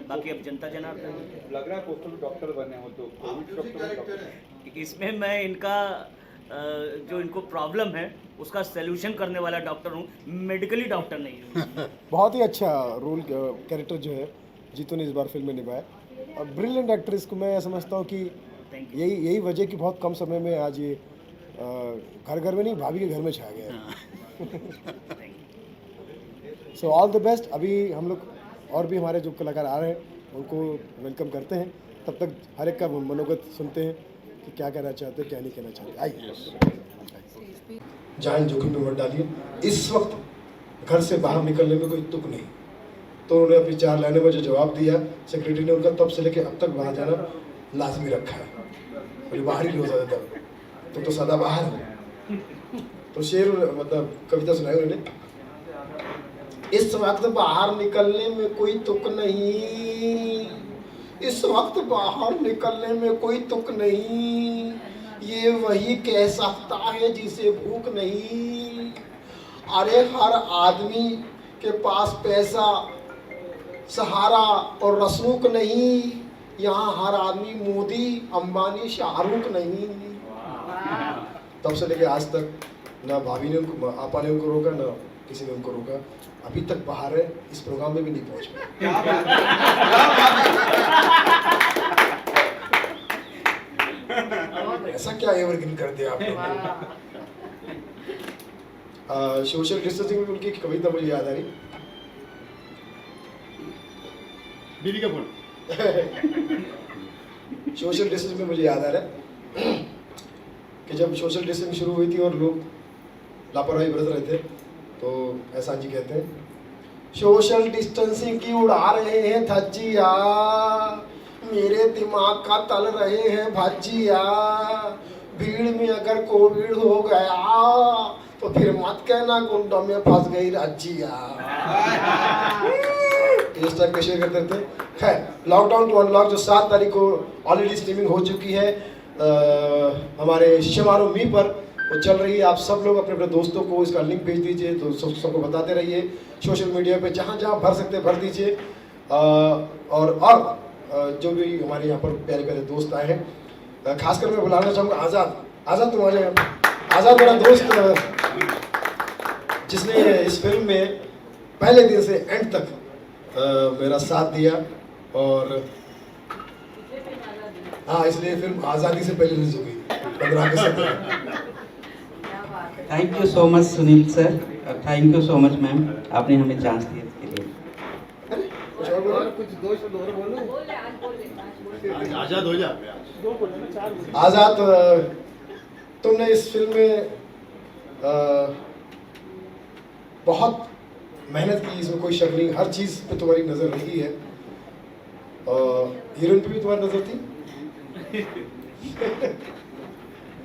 बाकी अब जनता जनार्दन लग रहा है पोस्टल डॉक्टर बने हो, तो कोविड डॉक्टर इसमें मैं इनका जो इनको प्रॉब्लम है उसका सलूशन करने वाला डॉक्टर हूँ, मेडिकली डॉक्टर नहीं हूँ। बहुत ही अच्छा रोल कैरेक्टर जो है जीतू ने इस बार फिल्म में निभाया, और ब्रिलियंट एक्ट्रेस को मैं समझता हूँ कि यही वजह कि बहुत कम समय में आज ये घर में नहीं, भाभी के घर में छा गया है। So all the best. अभी हम लोग और भी हमारे जो कलाकार आ रहे हैं उनको वेलकम करते हैं, तब तक हर एक का मनोगत सुनते हैं कि क्या कहना चाहते हैं, क्या नहीं कहना चाहते। आइए, जान जोखिम में मत डालिए। इस वक्त घर से बाहर निकलने में कोई तुक नहीं। तो उन्होंने अपनी 4 लाइनों में जो जवाब दिया, सेक्रेटरी ने उनका तब से लेके अब तक बाहर जाना लाजमी रखा है, और बाहर ही हो जाता था तो सदा बाहर हो। तो शेर मतलब कविता सुनाई उन्होंने, इस वक्त बाहर निकलने में कोई तुक नहीं, इस वक्त बाहर निकलने में कोई तुक नहीं, ये वही कह सकता है जिसे भूख नहीं। अरे हर आदमी के पास पैसा, सहारा और रसूख नहीं, यहाँ हर आदमी मोदी, अंबानी, शाहरुख नहीं। तब से लेके आज तक ना भाभी ने उनको, आपा ने उनको रोका, ना किसी ने उनको रोका। अभी तक बाहर है, इस प्रोग्राम में भी नहीं पहुंच पाए। ऐसा क्या एवरग्रीन कर दिया आप लोगों ने? सोशल डिस्टेंसिंग में उनकी एक कविता मुझे याद आ रही। बीवी का फोन। सोशल डिस्टेंसिंग में मुझे याद आ रहा है कि जब सोशल डिस्टेंसिंग शुरू हुई थी और लोग लापरवाही बरत रहे थे, तो एहसान जी कहते हैं, सोशल डिस्टेंसिंग की उड़ा रहे हैं धज्जिया, मेरे दिमाग का तल रहे हैं भज्जिया, भीड़ में अगर कोविड हो गया तो फिर मत कहना कुंडों में फंस गई रज्जिया। इस टाइप के शेयर करते थे। खैर, लॉकडाउन टू अनलॉक जो 7 तारीख को ऑलरेडी स्ट्रीमिंग हो चुकी है हमारे शिमारो मी पर, वो चल रही है। आप सब लोग अपने अपने दोस्तों को इसका लिंक भेज दीजिए, तो सबको बताते रहिए। सोशल मीडिया पे जहाँ जहाँ भर सकते भर दीजिए। और जो भी हमारे यहाँ पर प्यारे प्यारे दोस्त आए हैं, खासकर मैं बुलाना चाहूँगा आज़ाद तुम आ जाए। आज़ाद मेरा दोस्त जिसने इस फिल्म में पहले दिन से एंड तक मेरा साथ दिया, और हाँ, इसलिए फिल्म आज़ादी से पहले रिलीज हो गई 15 अगस्त। Thank you so much Sunil sir, thank you so much ma'am, आपने हमें चांस दिया इसके लिए। आजाद हो जा। आज़ाद, तुमने इस फिल्म में बहुत मेहनत की, इसमें कोई शक नहीं। हर चीज़ पे तुम्हारी नज़र रही है। हीरोइन पे भी तुम्हारी नज़र थी।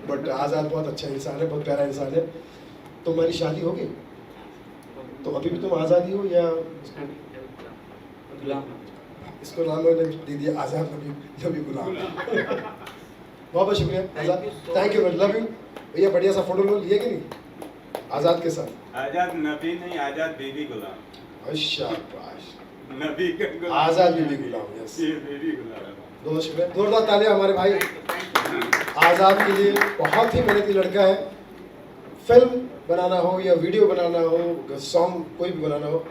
बट आज़ाद बहुत अच्छा इंसान है, बहुत प्यारा इंसान है। तुम्हारी शादी हो गई तो अभी भी तुम आज़ादी हो या इसको नाम मैंने दे दिया आज़ाद नबी गुलाम। बहुत बहुत शुक्रिया आज़ाद, थैंक यू, लव यू। भैया बढ़िया सा फोटो लिए कि नहीं आज़ाद के साथ? आजाद नबी नहीं, आजाद बेबी गुलाम। शाबाश, नबी का गुलाम, आज़ाद बेबी गुलाम। यस, ये बेबी गुलाम। बहुत शुक्रिया, जोरदार तालियां हमारे भाई आज़ाद के लिए। बहुत ही मेहनती लड़का है। फिल्म बनाना हो या वीडियो बनाना हो, सॉन्ग कोई भी बनाना हो,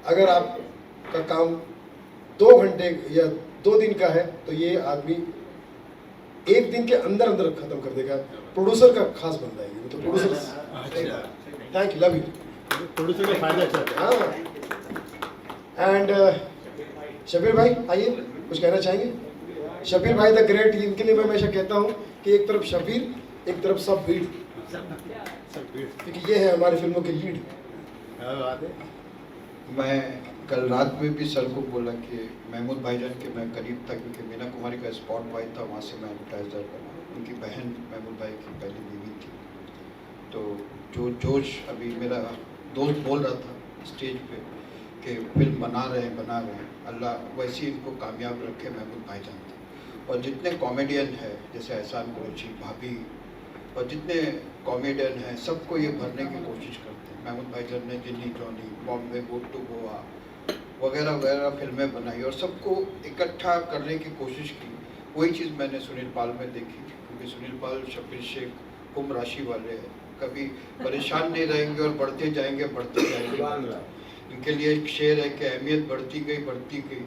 अगर आपका काम 2 घंटे या 2 दिन का है तो ये आदमी 1 दिन के अंदर अंदर खत्म कर देगा। प्रोड्यूसर का खास बंदा है ये, मतलब producer. Thank you, love you. Producer का फायदा अच्छा है। हाँ, एंड शबीर भाई आइए, कुछ कहना चाहेंगे? शबीर भाई द ग्रेट, इनके लिए मैं हमेशा कहता हूँ कि एक तरफ शबीर, एक तरफ सब भीड़, क्योंकि ये है हमारी फिल्मों के लीड। मैं कल रात में भी सर को बोला कि महमूद भाईजान के मैं करीब था, क्योंकि मीना कुमारी का स्पॉट बॉय था, वहाँ से मैं एडवर्टाइजर बना। उनकी बहन महमूद भाई की पहली बीवी थी। तो जो जोश अभी मेरा दोस्त बोल रहा था स्टेज पे कि फिल्म बना रहे हैं, अल्लाह वैसे इनको कामयाब रखे महमूद भाईजान थे। और जितने कॉमेडियन हैं जैसे एहसान कुरैशी, भाभी, और जितने कॉमेडियन हैं सबको ये भरने की कोशिश करते हैं। महमूद भाईजान ने Ginny Johnny, Bombay, go to Goa वगैरह वगैरह फिल्में बनाई और सबको इकट्ठा करने की कोशिश की। वही चीज़ मैंने सुनील पाल में देखी, क्योंकि सुनील पाल, शबीर शेख कुंभ राशि वाले हैं, कभी परेशान नहीं रहेंगे और बढ़ते जाएंगे। इनके लिए एक शेर है कि अहमियत बढ़ती गई,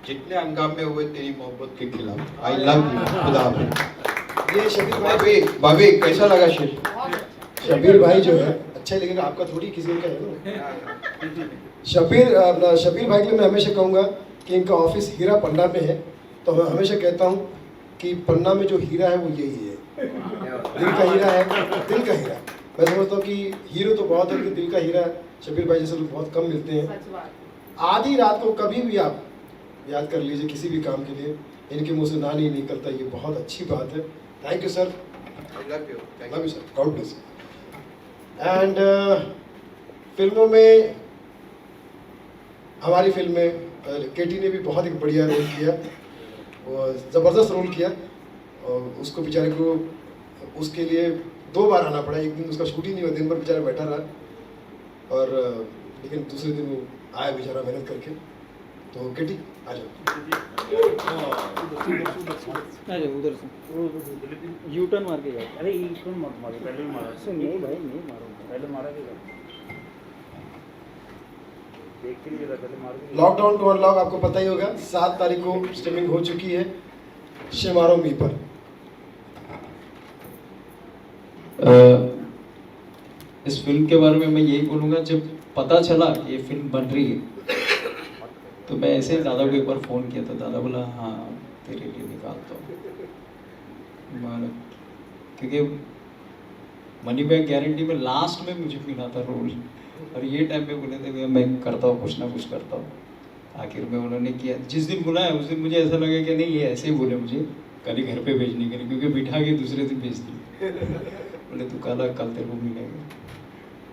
जितने हंगामे हुए तेरी मोहब्बत के खिलाफ। आई लव यू, खुदा हाफिज़। ये शबीर भाभी कैसा लगा शेर? शबीर भाई जो है अच्छा ही लगेगा, आपका थोड़ी किसी का है ना। शबीर भाई के लिए मैं हमेशा कहूँगा कि इनका ऑफिस हीरा पन्ना में है, तो मैं हमेशा कहता हूँ कि पन्ना में जो हीरा है वो यही है। दिल का हीरा है, दिल का हीरा। मैं समझता हूँ कि हीरो तो बहुत है, लेकिन दिल का हीरा शबीर भाई जैसे लोग बहुत कम मिलते हैं। आधी रात को कभी भी आप याद कर लीजिए किसी भी काम के लिए, इनके मुँह से ना नहीं निकलता, ये बहुत अच्छी बात है। Thank you sir, love you sir, God bless. And फिल्मों में, हमारी फिल्म में केटी ने भी बहुत एक बढ़िया रोल किया, वो ज़बरदस्त रोल किया, और उसको बेचारे को उसके लिए 2 बार आना पड़ा। एक दिन उसका शूटिंग नहीं हुआ, दिन भर बेचारा बैठा रहा, और लेकिन दूसरे दिन वो आया बेचारा मेहनत करके। तो केटी आ जाओ, उधर से यू टर्न मार के जाओ। अरे यूटर्न मत मारो, पहले मारा। नहीं भाई, नहीं मारो, पहले मारा देगा, देख के नहीं पहले मार के। लॉकडाउन टू अनलॉक आपको पता ही होगा, 7 तारीख को स्ट्रीमिंग हो चुकी है शिमारो मी पर। इस इस फिल्म के बारे में मैं यही बोलूँगा, जब पता चला कि ये फिल्म बन रही है तो मैं ऐसे ही दादा को एक बार फ़ोन किया था। दादा बोला हाँ तेरे लिए निकालता हूँ, क्योंकि मनी बैक गारंटी में लास्ट में मुझे मिला था रोल, और ये टाइम पे बोले थे भैया मैं करता हूँ, कुछ ना कुछ करता हूँ। आखिर में उन्होंने किया। जिस दिन बुलाया उस दिन मुझे ऐसा लगा कि नहीं ये ऐसे ही बोले मुझे कल ही घर पे भेजने के लिए, क्योंकि बिठा के दूसरे दिन भेज दी। बोले तू कल तेरे को मिलेगा।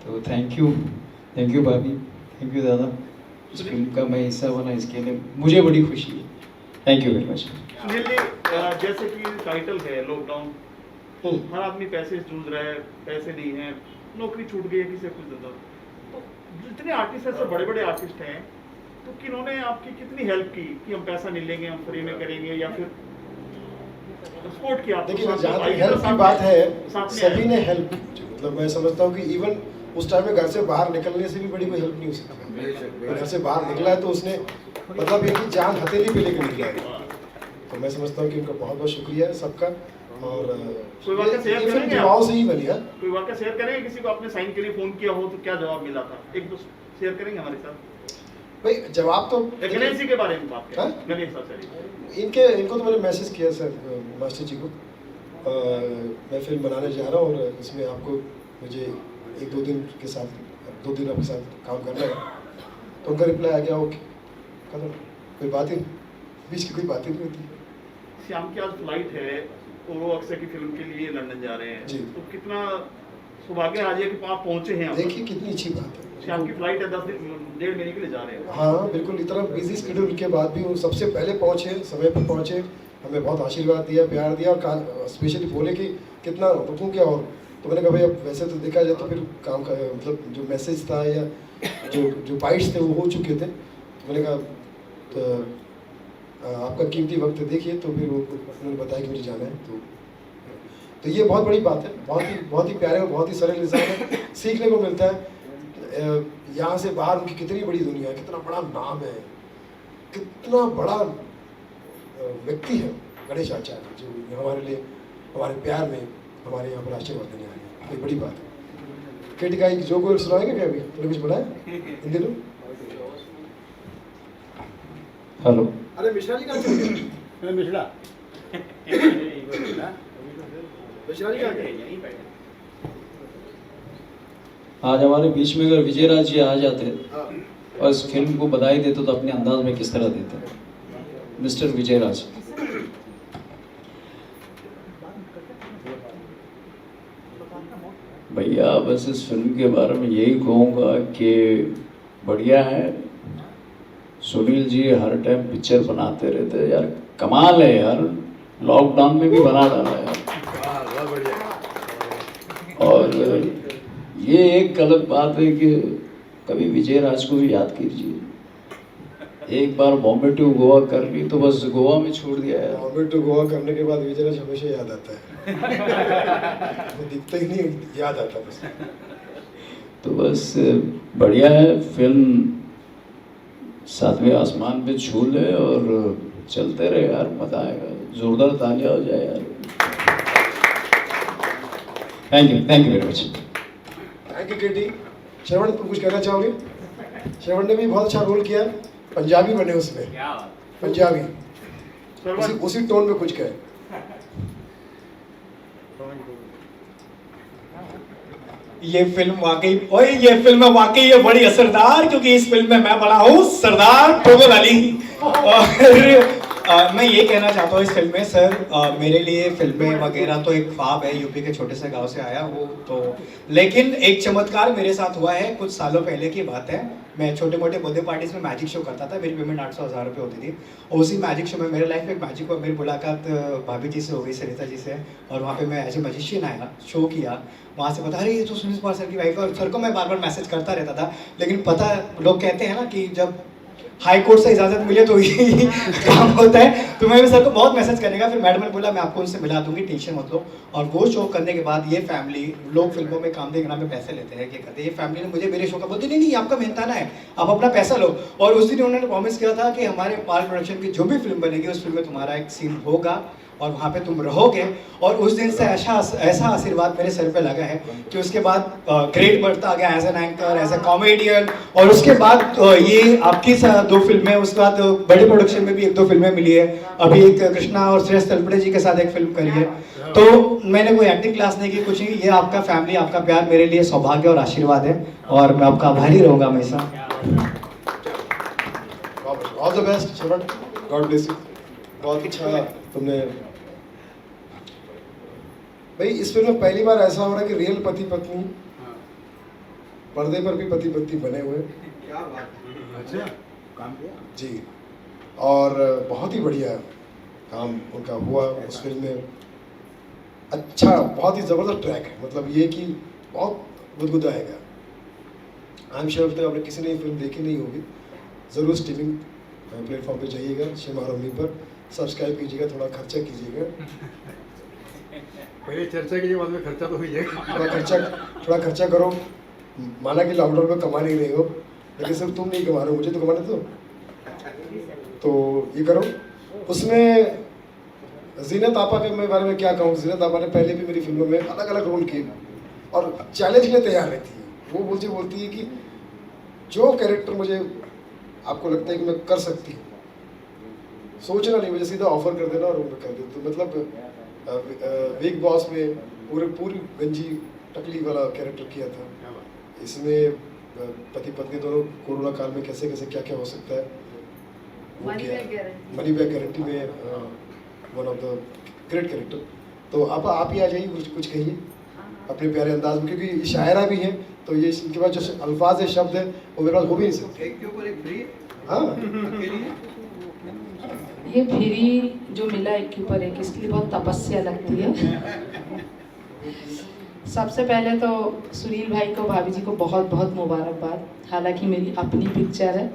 तो थैंक यू भाभी, थैंक यू दादा, इस फिल्म का मैं हिस्सा बना, इसके लिए मुझे बड़ी खुशी है। Thank you very much. Sunil ji, जैसे कि टाइटल है लॉकडाउन, हर आदमी पैसे से जूझ रहा है, पैसे नहीं है, नौकरी छूट गई है, किसी कुछ दे दो। तो जितने आर्टिस्ट हैं, सब बड़े बड़े आर्टिस्ट हैं, तो किन्होंने आपकी कितनी हेल्प की कि हम पैसा नहीं लेंगे, हम फ्री में करेंगे, या फिर सपोर्ट किया? देखिए जहाँ तक हेल्प की बात है, सभी ने हेल्प की। मतलब मैं समझता हूँ कि इवन उस टाइम में घर से बाहर निकलने से भी बड़ी कोई हेल्प नहीं हो सकती। घर से बाहर निकला है तो उसने मतलब ये कि जान हथेली पे लेकर निकला है। तो मैं समझता हूँ कि उनका बहुत बहुत शुक्रिया है सबका। और कोई वाकया शेयर करेंगे? दुआओं से ही बनी है। कोई वाकया शेयर करेंगे? किसी को आपने साइन के लिए फोन किया हो तो क्या जवाब मिला था, एक दो शेयर करेंगे हमारे साथ? भाई जवाब तो गणेश जी के बारे में बात करें। गणेश सर इनको तो मैंने मैसेज किया सर मास्टर जी को, मैं फिल्म बनाने जा रहा हूँ और इसमें आपको मुझे एक दो दिन के साथ 2 दिन आपके साथ काम करना है। तो उनका रिप्लाई आ गया ओके, करो, कोई बात ही बीच की कोई बात ही नहीं होती। श्याम की आज फ्लाइट है और वो अक्षय की फिल्म के लिए लंदन जा रहे हैं जी। तो कितना सौभाग्य आज है कि आप पहुंचे हैं। देखिए कितनी अच्छी बात है। श्याम की फ्लाइट है, 1.5 महीने के लिए जा रहे हैं। हाँ बिल्कुल, इतना बिजी शेड्यूल के बाद भी वो सबसे पहले पहुँचे, समय पर पहुँचे, हमें बहुत आशीर्वाद दिया, प्यार दिया, और स्पेशली बोले कि कितना रुकूँ क्या। और तो मैंने कहा भाई अब वैसे तो देखा जाए तो फिर काम का मतलब जो मैसेज था या जो बाइट्स थे वो हो चुके थे। तो मैंने कहा तो आपका कीमती वक्त देखिए, तो फिर वो उन्होंने बताया कि मुझे जाना है। तो ये बहुत बड़ी बात है, बहुत ही प्यारे और बहुत ही सरल इंसान है, सीखने को मिलता है। यहाँ से बाहर उनकी कितनी बड़ी दुनिया है, कितना बड़ा नाम है, कितना बड़ा व्यक्ति है गणेश आचार्य, जो हमारे लिए हमारे प्यार में हमारे यहाँ पर आशीर्वाद देने आए हैं। ये बड़ी बात है। केटी का एक जो सुनाएंगे क्या अभी? तुमने कुछ बनाया इन दिनों? हेलो, अरे मिश्रा जी कहाँ चले गए? मिश्रा मिश्रा जी कहाँ गए? आज हमारे बीच में अगर विजय राज जी आ जाते और इस फिल्म को बधाई देते तो अपने अंदाज में किस तरह देते? मिस्टर विजय राज। भैया बस इस फिल्म के बारे में यही कहूँगा कि बढ़िया है। सुनील जी हर टाइम पिक्चर बनाते रहते हैं यार, कमाल है यार, लॉकडाउन में भी बना डाला यार। और ये एक गलत बात है कि कभी विजय राज को भी याद कीजिए। एक बार बॉम्बे टू गोवा कर ली तो बस गोवा में छोड़ दिया यार। बॉम्बे टू गोवा करने के बाद विजय राज हमेशा याद आता है। वो दिखता ही नहीं, याद आता बस। तो बस बढ़िया है, फिल्म 7वें आसमान पे छू ले और चलते रहे यार, मजा आएगा, जोरदार तालियां हो जाए यार। Thank you very much. Thank you Katie. Shravan तुम कुछ कहना चाहोगे? श्रवण ने भी बहुत अच्छा रोल किया, पंजाबी बने उसमें, पंजाबी उसी टोन में कुछ कहे। ये फिल्म वाकई ये बड़ी असरदार, क्योंकि इस फिल्म में मैं बना हूँ सरदार टोगल अली। और मैं ये कहना चाहता हूँ इस फिल्म में सर, मेरे लिए फिल्में वगैरह तो एक ख्वाब है, यूपी के छोटे से गांव से आया वो तो, लेकिन एक चमत्कार मेरे साथ हुआ है। कुछ सालों पहले की बात है, मैं छोटे मोटे बर्थडे पार्टीज में मैजिक शो करता था, मेरी पेमेंट 800-1000 रुपये होती थी। और उसी मैजिक शो में मेरे लाइफ में एक मैजिक हुआ, मेरी मुलाकात भाभी जी से हो गई, सरिता जी से, और वहाँ पे मैं एज ए मैजिशियन आया, शो किया, वहाँ से पता अरे ये तो सुनील कुमार सर की वाइफ है। और सर को मैं बार बार मैसेज करता रहता था, लेकिन पता लोग कहते हैं ना कि जब हाई कोर्ट से इजाज़त मिले तो ही काम होता है। तो मैं भी सर को बहुत मैसेज करने का, फिर मैडम ने बोला मैं आपको उनसे मिला दूंगी, टेंशन मत लो। और वो शो करने के बाद ये फैमिली, लोग फिल्मों में काम देने के नाम पे पैसे लेते हैं, क्या कहते हैं, ये फैमिली ने मुझे मेरे शो का बोलते नहीं आपका मेहनताना है, आप अपना पैसा लो। और उस दिन उन्होंने प्रॉमिस किया था कि हमारे पाल प्रोडक्शन की जो भी फिल्म बनेगी उस फिल्म में तुम्हारा एक सीन होगा और वहाँ पे तुम रहोगे। और उस दिन से ऐसा आशीर्वाद मेरे सर पे लगा है कि उसके बाद ग्रेड बढ़ता गया as an anchor, as a comedian, और उसके बाद ये आपकी 2 फिल्में, उसके बाद बड़े प्रोडक्शन में भी 1-2 फिल्में मिली है। अभी एक कृष्णा और श्रेयस तलपड़े जी के साथ एक फिल्म करी है। तो मैंने कोई एक्टिंग क्लास नहीं की, कुछ नहीं। ये आपका फैमिली, आपका प्यार मेरे लिए सौभाग्य और आशीर्वाद है, और मैं आपका आभारी रहूँगा हमेशा। ऑल द बेस्ट शरण, गॉड ब्लेस यू। बहुत अच्छा तुमने भाई, इस फिल्म में पहली बार ऐसा हो रहा है कि रियल पति पत्नी पर्दे पर भी पति पत्नी बने हुए। क्या बात है, अच्छा काम किया जी, और बहुत ही बढ़िया काम उनका हुआ उस फिल्म में। अच्छा, बहुत ही ज़बरदस्त ट्रैक है, मतलब ये कि बहुत गुदगुदाएगा। आई एम श्योर आपने किसी ने ये फिल्म देखी नहीं होगी, ज़रूर स्ट्रीमिंग प्लेटफॉर्म पे जाइएगा, शिमा रमी पर सब्सक्राइब कीजिएगा, थोड़ा खर्चा कीजिएगा। पहले चर्चा कीजिए, बाद में खर्चा तो हुई है। थोड़ा खर्चा करो। माना कि लॉकडाउन में कमा नहीं रहे हो, लेकिन सिर्फ तुम नहीं कमा रहे हो, मुझे तो कमाने दो। तो ये करो। उसमें जीनत आपा के बारे में क्या कहूँ, जीनत आपा ने पहले भी मेरी फिल्मों में अलग अलग रोल किए और चैलेंज के लिए तैयार रहती है। वो मुझे बोलती है कि जो कैरेक्टर मुझे आपको लगता है कि मैं कर सकती हूँ, सोचना नहीं, मुझे सीधा ऑफर कर देना और मैं कर देती हूँ। मतलब बिग बॉस में पूरी गंजी टकली वाला कैरेक्टर किया था, इसमें पति पत्नी दोनों कोरोना काल में कैसे कैसे क्या क्या हो सकता है वो किया। मनी बैग गारंटी में one of the great character. तो आप ही आ जाइए, कुछ कहिए अपने प्यारे अंदाज में, क्योंकि ये शायरा भी है, तो ये इनके पास जो अल्फाज है, शब्द है, वो मेरे पास हो भी नहीं सकते। एक के ऊपर एक फ्री। हाँ, ये फ्री जो मिला एक के ऊपर एक, इसके लिए बहुत तपस्या लगती है। सबसे पहले तो सुनील भाई को, भाभी जी को बहुत बहुत मुबारकबाद। हालांकि मेरी अपनी पिक्चर है,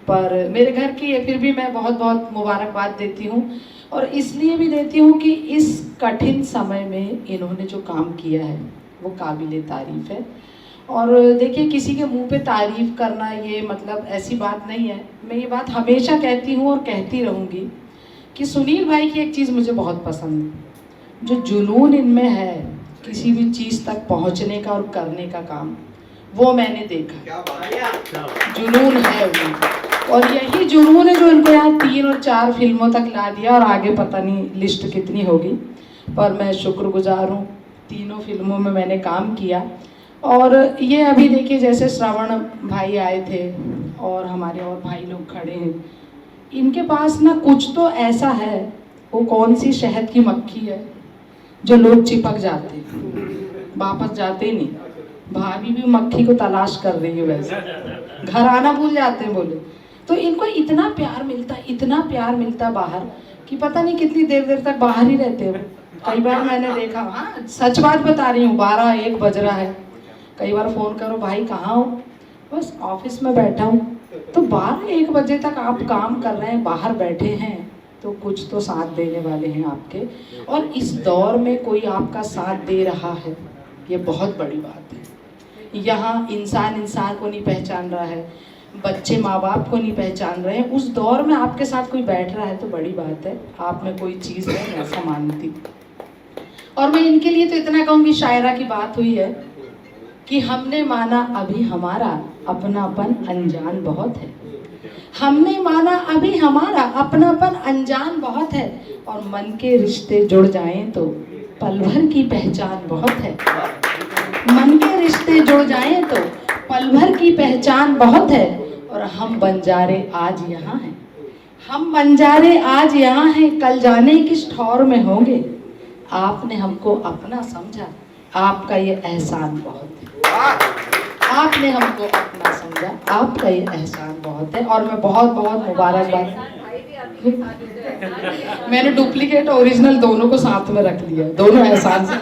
पर मेरे घर की है, फिर भी मैं बहुत बहुत मुबारकबाद देती हूँ। और इसलिए भी देती हूँ कि इस कठिन समय में इन्होंने जो काम किया है वो काबिल तारीफ़ है। और देखिए, किसी के मुंह पे तारीफ़ करना ये मतलब ऐसी बात नहीं है। मैं ये बात हमेशा कहती हूँ और कहती रहूँगी कि सुनील भाई की एक चीज़ मुझे बहुत पसंद है, जो जुनून इनमें है किसी भी चीज़ तक पहुँचने का और करने का काम, वो मैंने देखा। जुनून है उनका, और यही जुनून है जो इनको यहाँ 3 और 4 फिल्मों तक ला दिया, और आगे पता नहीं लिस्ट कितनी होगी। पर मैं शुक्रगुजार हूँ, 3 फिल्मों में मैंने काम किया। और ये अभी देखिए, जैसे श्रवण भाई आए थे और हमारे और भाई लोग खड़े हैं, इनके पास ना कुछ तो ऐसा है, वो कौन सी शहद की मक्खी है जो लोग चिपक जाते हैं, वापस जाते नहीं। भाभी भी मक्खी को तलाश कर रही है, वैसे घर आना भूल जाते हैं बोले। तो इनको इतना प्यार मिलता बाहर कि पता नहीं कितनी देर तक बाहर ही रहते हैं। कई बार मैंने देखा, हाँ सच बात बता रही हूँ, 12-1 बज रहा है, कई बार फ़ोन करो, भाई कहाँ हो, बस ऑफिस में बैठा हूँ। तो 12-1 बजे तक आप काम कर रहे हैं, बाहर बैठे हैं, तो कुछ तो साथ देने वाले हैं आपके। और इस दौर में कोई आपका साथ दे रहा है, ये बहुत बड़ी बात है। यहाँ इंसान को नहीं पहचान रहा है, बच्चे माँ बाप को नहीं पहचान रहे हैं, उस दौर में आपके साथ कोई बैठ रहा है तो बड़ी बात है। आप में कोई चीज़ है, मैं ऐसा मानती। और मैं इनके लिए तो इतना कहूँगी, शायरा की बात हुई है कि हमने माना अभी हमारा अपनापन अनजान बहुत है, हमने माना अभी हमारा अपनापन अनजान बहुत है, और मन के रिश्ते जुड़ जाएं तो पल भर की पहचान बहुत है। मन के रिश्ते जुड़ जाएं तो पल भर की पहचान बहुत है। और हम बंजारे आज यहाँ हैं, हम बंजारे आज यहाँ हैं, कल जाने किस ठौर में होंगे। आपने हमको अपना समझा, आपका ये एहसान बहुत है। आपने हमको अपना समझा, आपका ये एहसान बहुत है। और मैं बहुत बहुत मुबारकबाद, मैंने डुप्लीकेट ओरिजिनल दोनों को साथ में रख लिया, दोनों एहसान से।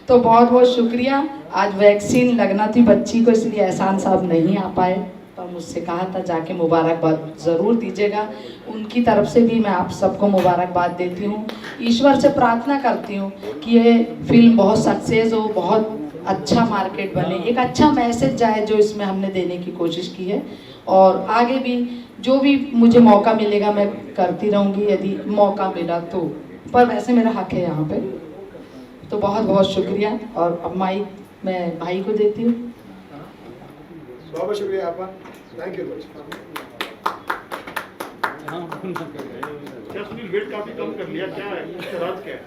तो बहुत बहुत शुक्रिया। आज वैक्सीन लगना थी बच्ची को, इसलिए एहसान साहब नहीं आ पाए, पर मुझसे कहा था जाके मुबारकबाद ज़रूर दीजिएगा। उनकी तरफ से भी मैं आप सबको मुबारकबाद देती हूँ। ईश्वर से प्रार्थना करती हूँ कि ये फिल्म बहुत सक्सेस हो, बहुत अच्छा मार्केट बने, एक अच्छा मैसेज जाए जो इसमें हमने देने की कोशिश की है। और आगे भी जो भी मुझे मौका मिलेगा मैं करती रहूँगी, यदि मौका मिला तो। पर वैसे मेरा हक है यहाँ पे। तो बहुत बहुत शुक्रिया। और अब माइक मैं भाई को देती हूँ। बहुत बहुत शुक्रिया आपका, थैंक यू। क्या सुनील वेट काफी कम कर लिया, क्या है इसका राज क्या है?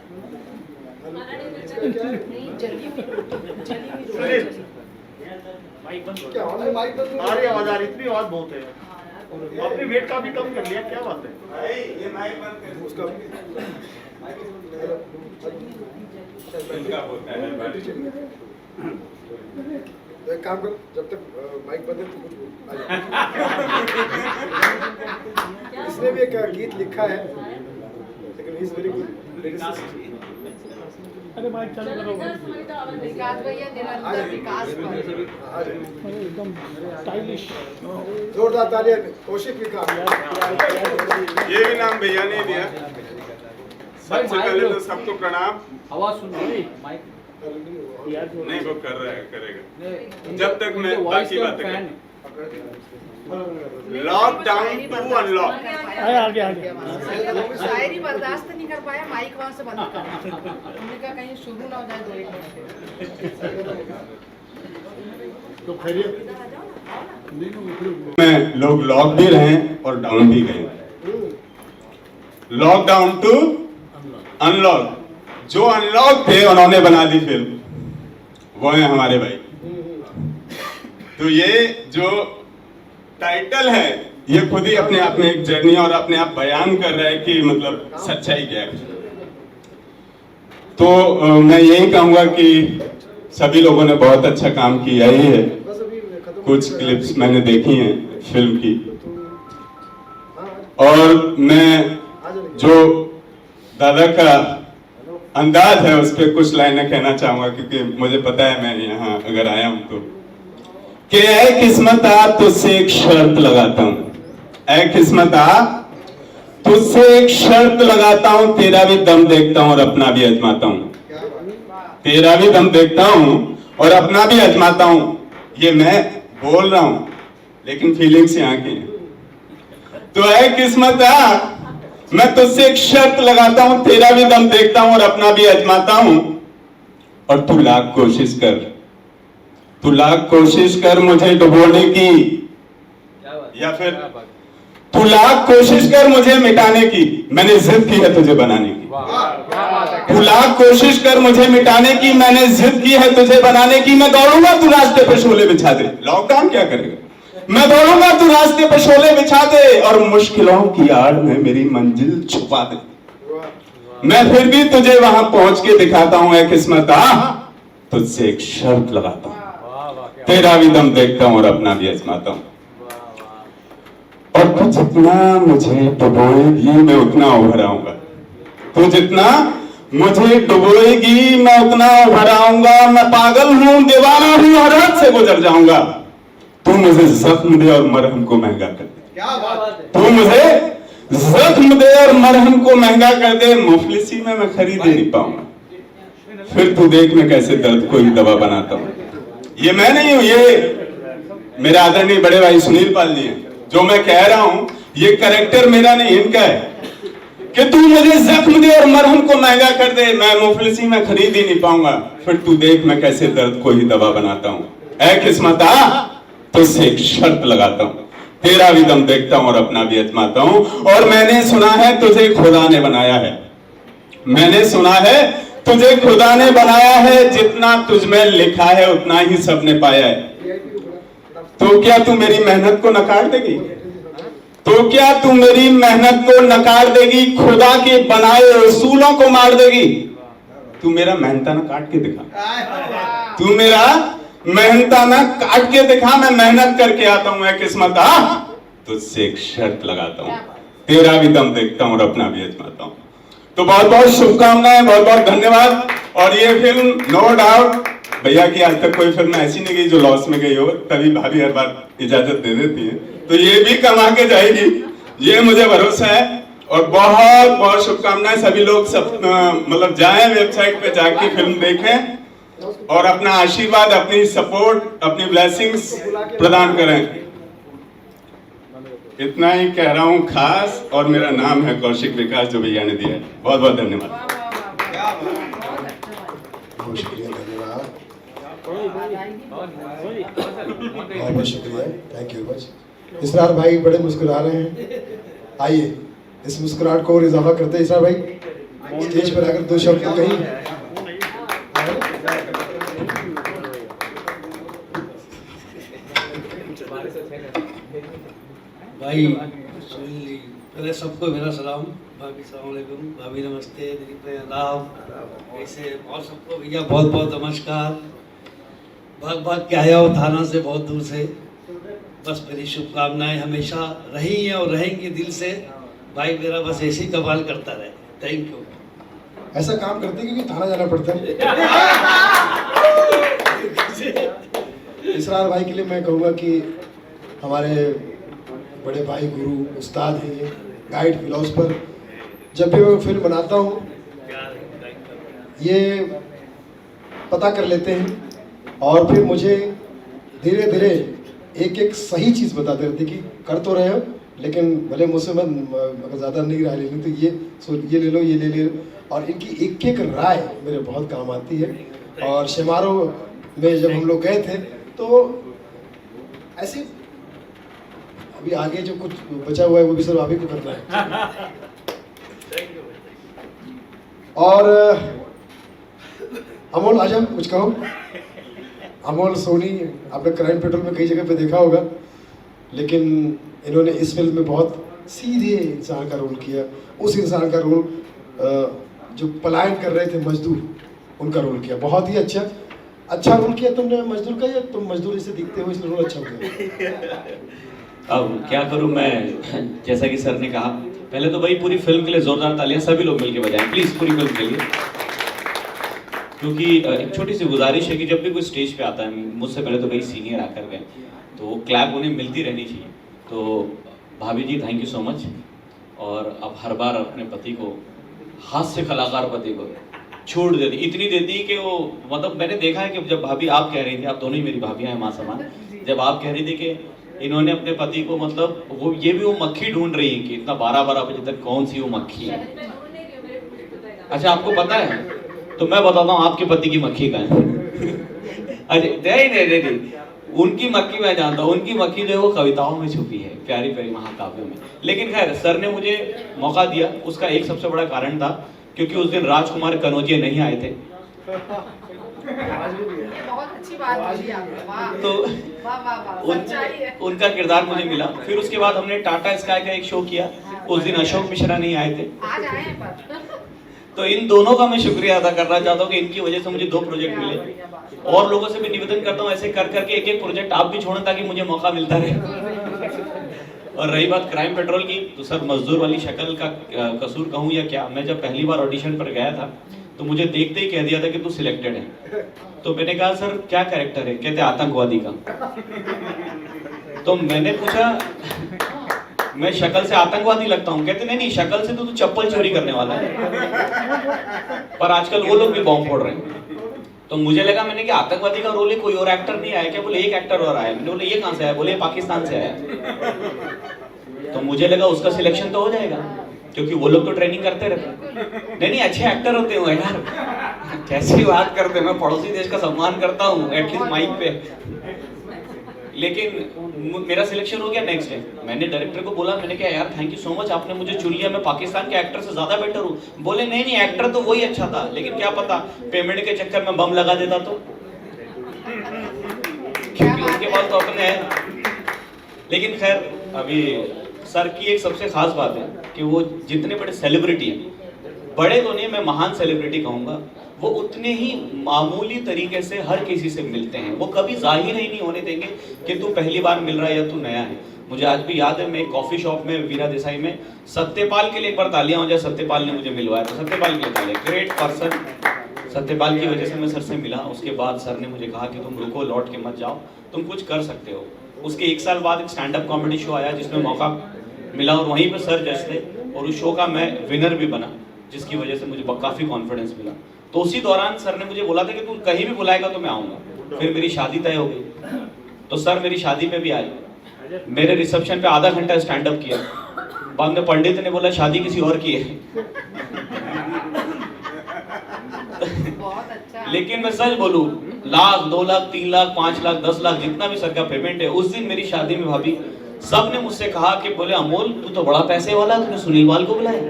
आ रही आवाज, आ रही, इतनी आवाज बहुत है। आपने वेट काफी कम कर लिया, क्या बात है? ये माइक बंद कर उसका तो एक काम करो, जब तक माइक बंद है तो कुछ इसने भी एक गीत लिखा है, लेकिन he is very good lyricist. अरे माइक चालू करो। विकास भैया निरंतर विकास एकदम स्टाइलिश, जोरदार तालियां कौशिक विकास। ये भी नाम भैया ने दिया। सबसे पहले तो सबको प्रणाम। आवाज सुन रही माइक नहीं वो कर रहा है, करेगा जब तक मैं बाकी बातें करूं। Lockdown to unlock. आगे शायरी बर्दाश्त नहीं कर पाया, माइक वहां से बंद कर। हमने कहा कहीं शुरू ना हो जाए 2 मिनट। तो खैरियत में लोग लॉक भी रहे और डाउन भी गए। लॉकडाउन टू अनलॉक, जो अनलॉक थे उन्होंने बना दी फिल्म, वो है हमारे भाई। तो ये जो टाइटल है ये खुद ही अपने आप में एक जर्नी और अपने आप बयान कर रहा है कि मतलब सच्चाई क्या है। तो मैं यही कहूंगा कि सभी लोगों ने बहुत अच्छा काम किया ही है। कुछ क्लिप्स मैंने देखी हैं फिल्म की, और मैं जो दादा का अंदाज है उस पर कुछ लाइनें कहना चाहूंगा, क्योंकि मुझे पता है मैं यहाँ अगर आया हूं तो कि ऐ किस्मत आ तुझसे एक शर्त लगाता हूं, ऐ किस्मत आ तुझसे एक शर्त लगाता हूं, तेरा भी दम देखता हूं और अपना भी आजमाता हूं, तेरा भी दम देखता हूं और अपना भी आजमाता हूं। ये मैं बोल रहा हूं लेकिन फीलिंग्स यहाँ की हैं। तो ऐ किस्मत आ मैं तुझसे एक शर्त लगाता हूं, तेरा भी दम देखता हूं और अपना भी आजमाता हूं, और तू लाख कोशिश कर, तू लाख कोशिश कर मुझे डुबोने की, या फिर तू लाख कोशिश कर मुझे मिटाने की, मैंने जिद की है तुझे बनाने की। तू लाख कोशिश कर मुझे मिटाने की, मैंने जिद की है तुझे बनाने की। मैं दौड़ूंगा तू रास्ते पे शोले बिछा दे, लॉकडाउन क्या करेगा। मैं दौड़ूंगा तू रास्ते पे शोले बिछा दे और मुश्किलों की आड़ में मेरी मंजिल छुपा दे। मैं फिर भी तुझे वहां पहुंच के दिखाता हूं ऐ किस्मत आ, तुझसे एक शर्त लगाता हूं, तेरा भी दम देखता हूं और अपना भी आजमाता हूं, और तू जितना मुझे डुबोएगी मैं उतना उभर आऊंगा, तू जितना मुझे डुबोएगी मैं उतना उभर आऊंगा। मैं पागल हूं, दीवाना हूं, हर हद से गुजर जाऊंगा। तू मुझे जख्म दे और मरहम को महंगा कर दे, तू मुझे जख्म दे और मरहम को महंगा कर दे, मुफलिसी में मैं खरीद ही नहीं पाऊंगा, फिर तू देख मैं कैसे दर्द को ही दवा बनाता हूं। ये मैं नहीं हूं, ये मेरे आदरणीय बड़े भाई सुनील पाल जी हैं। जो मैं कह रहा हूं ये कैरेक्टर मेरा नहीं इनका है कि तू मुझे जख्म दे और मरहम को महंगा कर दे, मैं मुफलिसी में खरीद ही नहीं पाऊंगा, फिर तू देख मैं कैसे दर्द को ही दवा बनाता हूं। ऐ किस्मत आ तुझसे एक शर्त लगाता हूं, तेरा भी दम देखता हूं और अपना भी आजमाता हूं। और मैंने सुना है तुझे खुदा ने बनाया है, मैंने सुना है तुझे खुदा ने बनाया है, जितना तुझ में लिखा है उतना ही सबने पाया है। तो क्या तू मेरी मेहनत को नकार देगी, तो क्या तू मेरी मेहनत को नकार देगी, खुदा के बनाए रसूलों को मार देगी। तू मेरा मेहनताना काट के दिखा, तू मेरा मेहनताना काट के दिखा, मैं मेहनत करके आता हूं। किस्मत आ तुझसे एक शर्त लगाता हूं, तेरा भी दम देखता हूं और अपना भी आजमाता हूं। तो बहुत बहुत शुभकामनाएं, बहुत बहुत धन्यवाद। और ये फिल्म नो डाउट भैया की आज तक कोई फिल्म ऐसी नहीं गई जो लॉस में गई हो, तभी भाभी हर बार इजाजत दे देती है, तो ये भी कमा के जाएगी, ये मुझे भरोसा है। और बहुत बहुत शुभकामनाएं। सभी लोग सब मतलब जाएं वेबसाइट पे जाके फिल्म देखें और अपना आशीर्वाद, अपनी सपोर्ट, अपनी ब्लेसिंग्स प्रदान करें। इतना ही कह रहा हूँ खास, और मेरा नाम है कौशिक विकास, जो भैया ने दिया है। बहुत बहुत धन्यवाद। बहुत शुक्रिया, धन्यवाद, बहुत बहुत शुक्रिया, थैंक यू मच। इसरार भाई बड़े मुस्कुरा रहे हैं, आइए इस मुस्कुराहट को और इजाफा करते हैं। इसरार भाई स्टेज पर आकर 2 शब्द कहीं। भाई पहले सबको मेरा सलाम, भाभी सलाम अलैकुम, भाभी नमस्ते, दिलीप भाई आदाब, ऐसे और सबको भैया बहुत बहुत नमस्कार। भाग के आया हो थाना से, बहुत दूर से, बस मेरी शुभकामनाएं हमेशा रही हैं और रहेंगी दिल से। भाई मेरा बस ऐसे ही कमाल करता रहे, थैंक यू। ऐसा काम करते क्योंकि थाना जाना पड़ता है। इसरार भाई के लिए मैं कहूँगा कि हमारे बड़े भाई, गुरु, उस्ताद हैं ये, गाइड, फिलोसफर। जब भी मैं फिल्म बनाता हूँ ये पता कर लेते हैं और फिर मुझे धीरे धीरे एक सही चीज़ बताते रहते कि कर तो रहे हो, लेकिन भले मुझसे मैं अगर ज़्यादा नहीं राय लेनी तो ये ले लो, ये ले लो। और इनकी एक राय मेरे बहुत काम आती है। और शेमारो में जब हम लोग गए थे तो ऐसे अभी आगे जो कुछ बचा हुआ है वो भी सब आप ही को करना है। और अमोल आजम, कुछ कहो। अमोल सोनी आपने क्राइम पेट्रोल में कई जगह पे देखा होगा, लेकिन इन्होंने इस फिल्म में बहुत सीधे इंसान का रोल किया। उस इंसान का रोल जो पलायन कर रहे थे मजदूर, उनका रोल किया। बहुत ही अच्छा रोल किया तुमने मजदूर का, या तुम मजदूर जैसे दिखते हो इसलिए रोल अच्छा हो गया? अब क्या करूं मैं, जैसा कि सर ने कहा, पहले तो भाई पूरी फिल्म के लिए जोरदार तालियां सभी लोग मिलके बजाएं प्लीज, पूरी फिल्म के लिए। क्योंकि एक छोटी सी गुजारिश है कि जब भी कोई स्टेज पे आता है, मुझसे पहले तो कई सीनियर आकर गए, तो क्लैप उन्हें मिलती रहनी चाहिए। तो भाभी जी थैंक यू सो मच। और अब हर बार अपने पति को, हास्य कलाकार पति को छूट देती, इतनी देती कि वो, मतलब मैंने देखा है कि जब भाभी आप कह रही थी, आप दोनों ही मेरी भाभियां हैं माँ समान, जब आप कह रही थी कि इन्होंने अपने पति को, मतलब वो ये भी वो मक्खी ढूंढ रही है कि इतना 12-12 बजे तक कौन सी वो मक्खी है। अच्छा आपको पता है, तो मैं बताता हूँ आपके पति की मक्खी का है। अच्छा नहीं, उनकी मक्खी मैं जानता हूँ, उनकी मक्खी जो है वो कविताओं में छुपी है, प्यारी प्यारी महाकाव्यों में। लेकिन खैर सर ने मुझे मौका दिया, उसका एक सबसे बड़ा कारण था क्योंकि उस दिन राजकुमार कनौजिया नहीं आए थे। बहुत अच्छी बात बोली आपने, वाह। तो उनका किरदार मुझे मिला। फिर उसके बाद हमने टाटा स्काई का एक शो किया, उस दिन अशोक मिश्रा नहीं आए थे। आज आए हैं पर। तो इन दोनों का मैं शुक्रिया अदा करना चाहता हूँ कि इनकी वजह से मुझे 2 प्रोजेक्ट मिले। और लोगों से भी निवेदन करता हूँ ऐसे कर करके एक प्रोजेक्ट आप भी छोड़ें ताकि मुझे मौका मिलता रहे। और रही बात क्राइम पेट्रोल की, तो सर मजदूर वाली शक्ल का कसूर कहूँ या क्या, मैं जब पहली बार ऑडिशन पर गया था तो मुझे देखते ही कह दिया था कि तू सिलेक्टेड है। तो मैंने कहा सर क्या कैरेक्टर है, कहते आतंकवादी का। तो मैंने पूछा मैं शक्ल से आतंकवादी लगता हूँ, कहते नहीं शक्ल से तो तू चप्पल चोरी करने वाला है। पर आजकल वो लोग भी बॉम्ब फोड़ रहे हैं। तो मुझे लगा, मैंने कि आतंकवादी का रोल है, कोई और एक्टर नहीं आया क्या? बोले एक एक्टर और आया। मैंने बोले ये कहाँ से आया? बोले पाकिस्तान से आया। तो मुझे लगा उसका सिलेक्शन तो हो जाएगा क्योंकि वो लोग तो ट्रेनिंग करते रहते। नहीं अच्छे एक्टर होते हो यार, कैसी बात करते हैं। मैं पड़ोसी देश का सम्मान करता हूँ एटलीस्ट माइक पे। लेकिन मेरा सिलेक्शन हो गया नेक्स्ट डे। मैंने डायरेक्टर को बोला, मैंने कहा यार थैंक यू सो मच, आपने मुझे चुन लिया, मैं पाकिस्तान के एक्टर से ज्यादा बेटर हूँ। बोले नहीं एक्टर तो वही अच्छा था, लेकिन क्या पता पेमेंट के चक्कर में बम लगा देता तो, क्योंकि उसके बाद तो अपने है। लेकिन खैर अभी सर की एक सबसे खास बात है कि वो जितने बड़े सेलिब्रिटी हैं, बड़े तो नहीं मैं महान सेलिब्रिटी कहूँगा, वो उतने ही मामूली तरीके से हर किसी से मिलते हैं। वो कभी जाहिर ही नहीं होने देंगे कि तू पहली बार मिल रहा है या तू नया है। मुझे आज भी याद है, मैं एक कॉफी शॉप में वीरा देसाई में सत्यपाल के लिए एक बार तालियां हो जाए, सत्यपाल ने मुझे मिलवाया। तो सत्यपाल के लिए तालियां, ग्रेट पर्सन। सत्यपाल की वजह से मैं सर से मिला। उसके बाद सर ने मुझे कहा कि तुम रुको, लौट के मत जाओ, तुम कुछ कर सकते हो। उसके 1 साल बाद एक स्टैंड अप कॉमेडी शो आया जिसमें मौका मिला और वहीं पर सर जज थे और उस शो का मैं विनर भी बना, जिसकी वजह से मुझे काफ़ी कॉन्फिडेंस मिला। तो उसी दौरान सर ने मुझे बोला था कि तू कहीं भी बुलाएगा तो मैं आऊँगा। फिर मेरी शादी तय हो गई, तो सर मेरी शादी पे भी आए मेरे रिसेप्शन पे आधा घंटा स्टैंड अप किया। बाद में पंडित ने बोला शादी किसी और की है। लेकिन मैं सच बोलूं, 1 लाख 2 लाख 3 लाख 5 लाख 10 लाख जितना भी सर का पेमेंट है, उस दिन मेरी शादी में भाभी सब ने मुझसे कहा कि बोले अमोल तू तो बड़ा पैसे वाला, तूने सुनील बाल को बुलाया।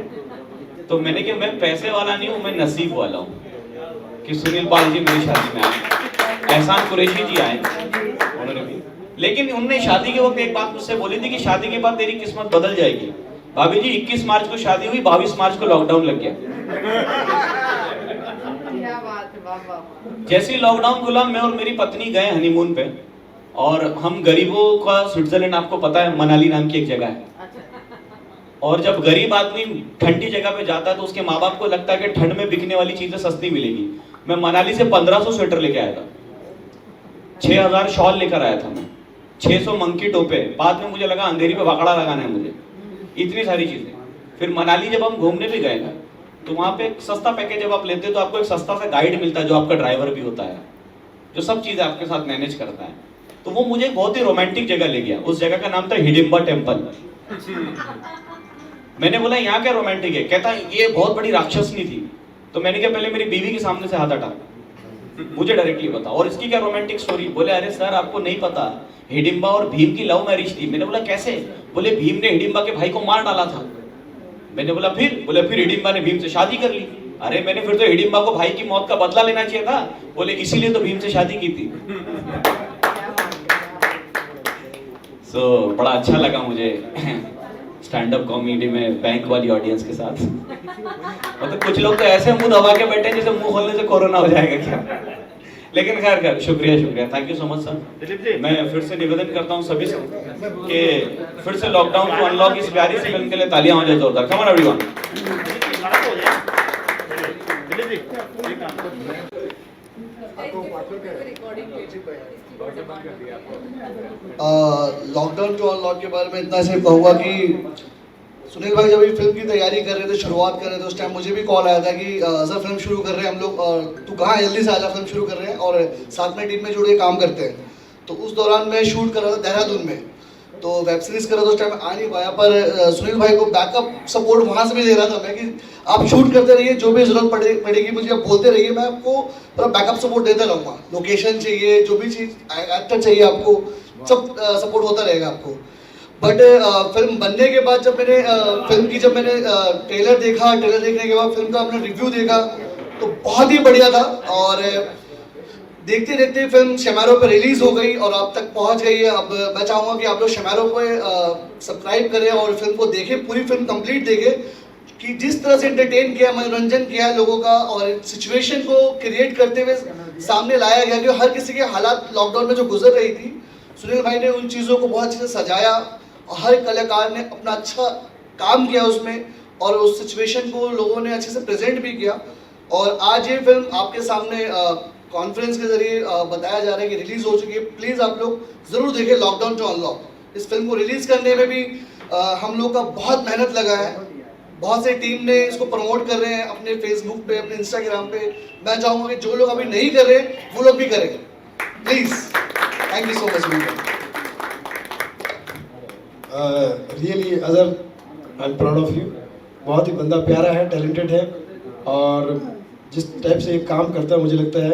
तो मैंने कहा मैं पैसे वाला नहीं हूँ, मैं नसीब वाला हूँ कि सुनील बाल जी मेरी शादी में आए, एहसान कुरैशी जी आए उन्होंने भी। लेकिन उनने शादी के वक्त एक बात मुझसे बोली थी कि शादी के बाद तेरी किस्मत बदल जाएगी। भाभी जी 21 मार्च को शादी हुई, 22 मार्च को लॉकडाउन लग गया। जैसे ही लॉकडाउन खुला, मैं और मेरी पत्नी गए हनीमून पे, और हम गरीबों का स्विट्जरलैंड आपको पता है, मनाली नाम की एक जगह है। और जब गरीब आदमी ठंडी जगह पे जाता है तो उसके माँ बाप को लगता है कि ठंड में बिकने वाली चीजें सस्ती मिलेगी। मैं मनाली से 1500 स्वेटर लेके आया था, 6000 शॉल लेकर आया था मैं, 600 मंकी टोपे, बाद में मुझे लगा अंधेरी पे बाकड़ा लगाना है मुझे, इतनी सारी चीजें। फिर मनाली जब हम घूमने भी गए ना, तो वहाँ पे एक सस्ता पैकेज जब आप लेते हो तो आपको एक सस्ता सा गाइड मिलता है जो आपका ड्राइवर भी होता है, जो सब चीजें आपके साथ मैनेज करता है। तो वो मुझे बहुत ही रोमांटिक जगह ले गया। उस जगह का नाम था हिडिंबा टेम्पल। मैंने बोला यहाँ क्या रोमांटिक है? कहता ये बहुत बड़ी राक्षसनी थी। तो मैंने कहा पहले मेरी बीवी के सामने से हाथ हटा, मुझे डायरेक्टली बता, और इसकी क्या रोमांटिक स्टोरी? बोले अरे सर आपको नहीं पता, हिडिंबा और भीम की लव मैरिज थी। मैंने बोला कैसे? बोले भीम ने हिडिंबा के भाई को मार डाला था। मैंने बोला फिर? बोले फिर हिडिंबा ने भीम से शादी कर ली। अरे मैंने फिर तो हिडिंबा को भाई की मौत का बदला लेना चाहिए था। बोले इसीलिए तो भीम से शादी की थी। सो बड़ा अच्छा लगा मुझे स्टैंड अप कॉमेडी में बैंक वाली ऑडियंस के साथ। मतलब कुछ लोग तो ऐसे मुंह दबा के बैठे जैसे मुंह खोलने से कोरोना हो जाएगा क्या। लेकिन खैर शुक्रिया, thank you so much sir. मैं फिर से निवेदन करता हूँ सभी से कि फिर से लॉकडाउन को अनलॉक इस प्यारी सी फिल्म के लिए तालियां हो जाए जोरदार। Come on everyone. Lockdown to unlock के बारे में इतना सिर्फ कहूँगा कि सुनील भाई जब ये फिल्म की तैयारी कर रहे थे, शुरुआत कर रहे थे, उस टाइम मुझे भी कॉल आया था कि सर फिल्म शुरू कर रहे हैं हम लोग, और तू कहाँ जल्दी से आजा, फिल्म शुरू कर रहे हैं और साथ में टीम में जुड़ के काम करते हैं। तो उस दौरान मैं शूट कर रहा था देहरादून में, तो वेब सीरीज कर रहा था, उस टाइम आ नहीं पाया, पर सुनील भाई को बैकअप सपोर्ट वहाँ से भी दे रहा था मैं कि आप शूट करते रहिए, जो भी जरूरत पड़ेगी मुझे आप बोलते रहिए, मैं आपको पूरा बैकअप सपोर्ट देता रहूँगा। लोकेशन चाहिए, जो भी चीज़ एक्टर चाहिए आपको, सब सपोर्ट होता रहेगा आपको। बट फिल्म बनने के बाद जब मैंने फिल्म की ट्रेलर देखा, ट्रेलर देखने के बाद फिल्म का हमने रिव्यू देखा तो बहुत ही बढ़िया था। और देखते देखते फिल्म शेमारो पे रिलीज हो गई और अब तक पहुंच गई है। अब मैं चाहूँगा कि आप लोग शेमारो पे सब्सक्राइब करें और फिल्म को देखें, पूरी फिल्म कंप्लीट देखें कि जिस तरह से एंटरटेन किया, मनोरंजन किया लोगों का, और सिचुएशन को क्रिएट करते हुए सामने लाया गया कि हर किसी के हालात लॉकडाउन में जो गुजर रही थी, सुनील भाई ने उन चीज़ों को बहुत अच्छे से सजाया और हर कलाकार ने अपना अच्छा काम किया उसमें, और उस सिचुएशन को लोगों ने अच्छे से प्रेजेंट भी किया। और आज ये फिल्म आपके सामने कॉन्फ्रेंस के जरिए बताया जा रहा है कि रिलीज़ हो चुकी है। प्लीज़ आप लोग ज़रूर देखें लॉकडाउन टू अनलॉक। इस फिल्म को रिलीज़ करने में भी हम लोग का बहुत मेहनत लगा है, बहुत से टीम ने इसको प्रमोट कर रहे हैं अपने फेसबुक पे, अपने इंस्टाग्राम पे। मैं चाहूँगा कि जो लोग अभी नहीं कर रहे वो लोग भी करें, please. Thank you so much. Really Azhar I am proud of you. बहुत ही बंदा प्यारा है, टैलेंटेड है, और जिस टाइप से एक काम करता है मुझे लगता है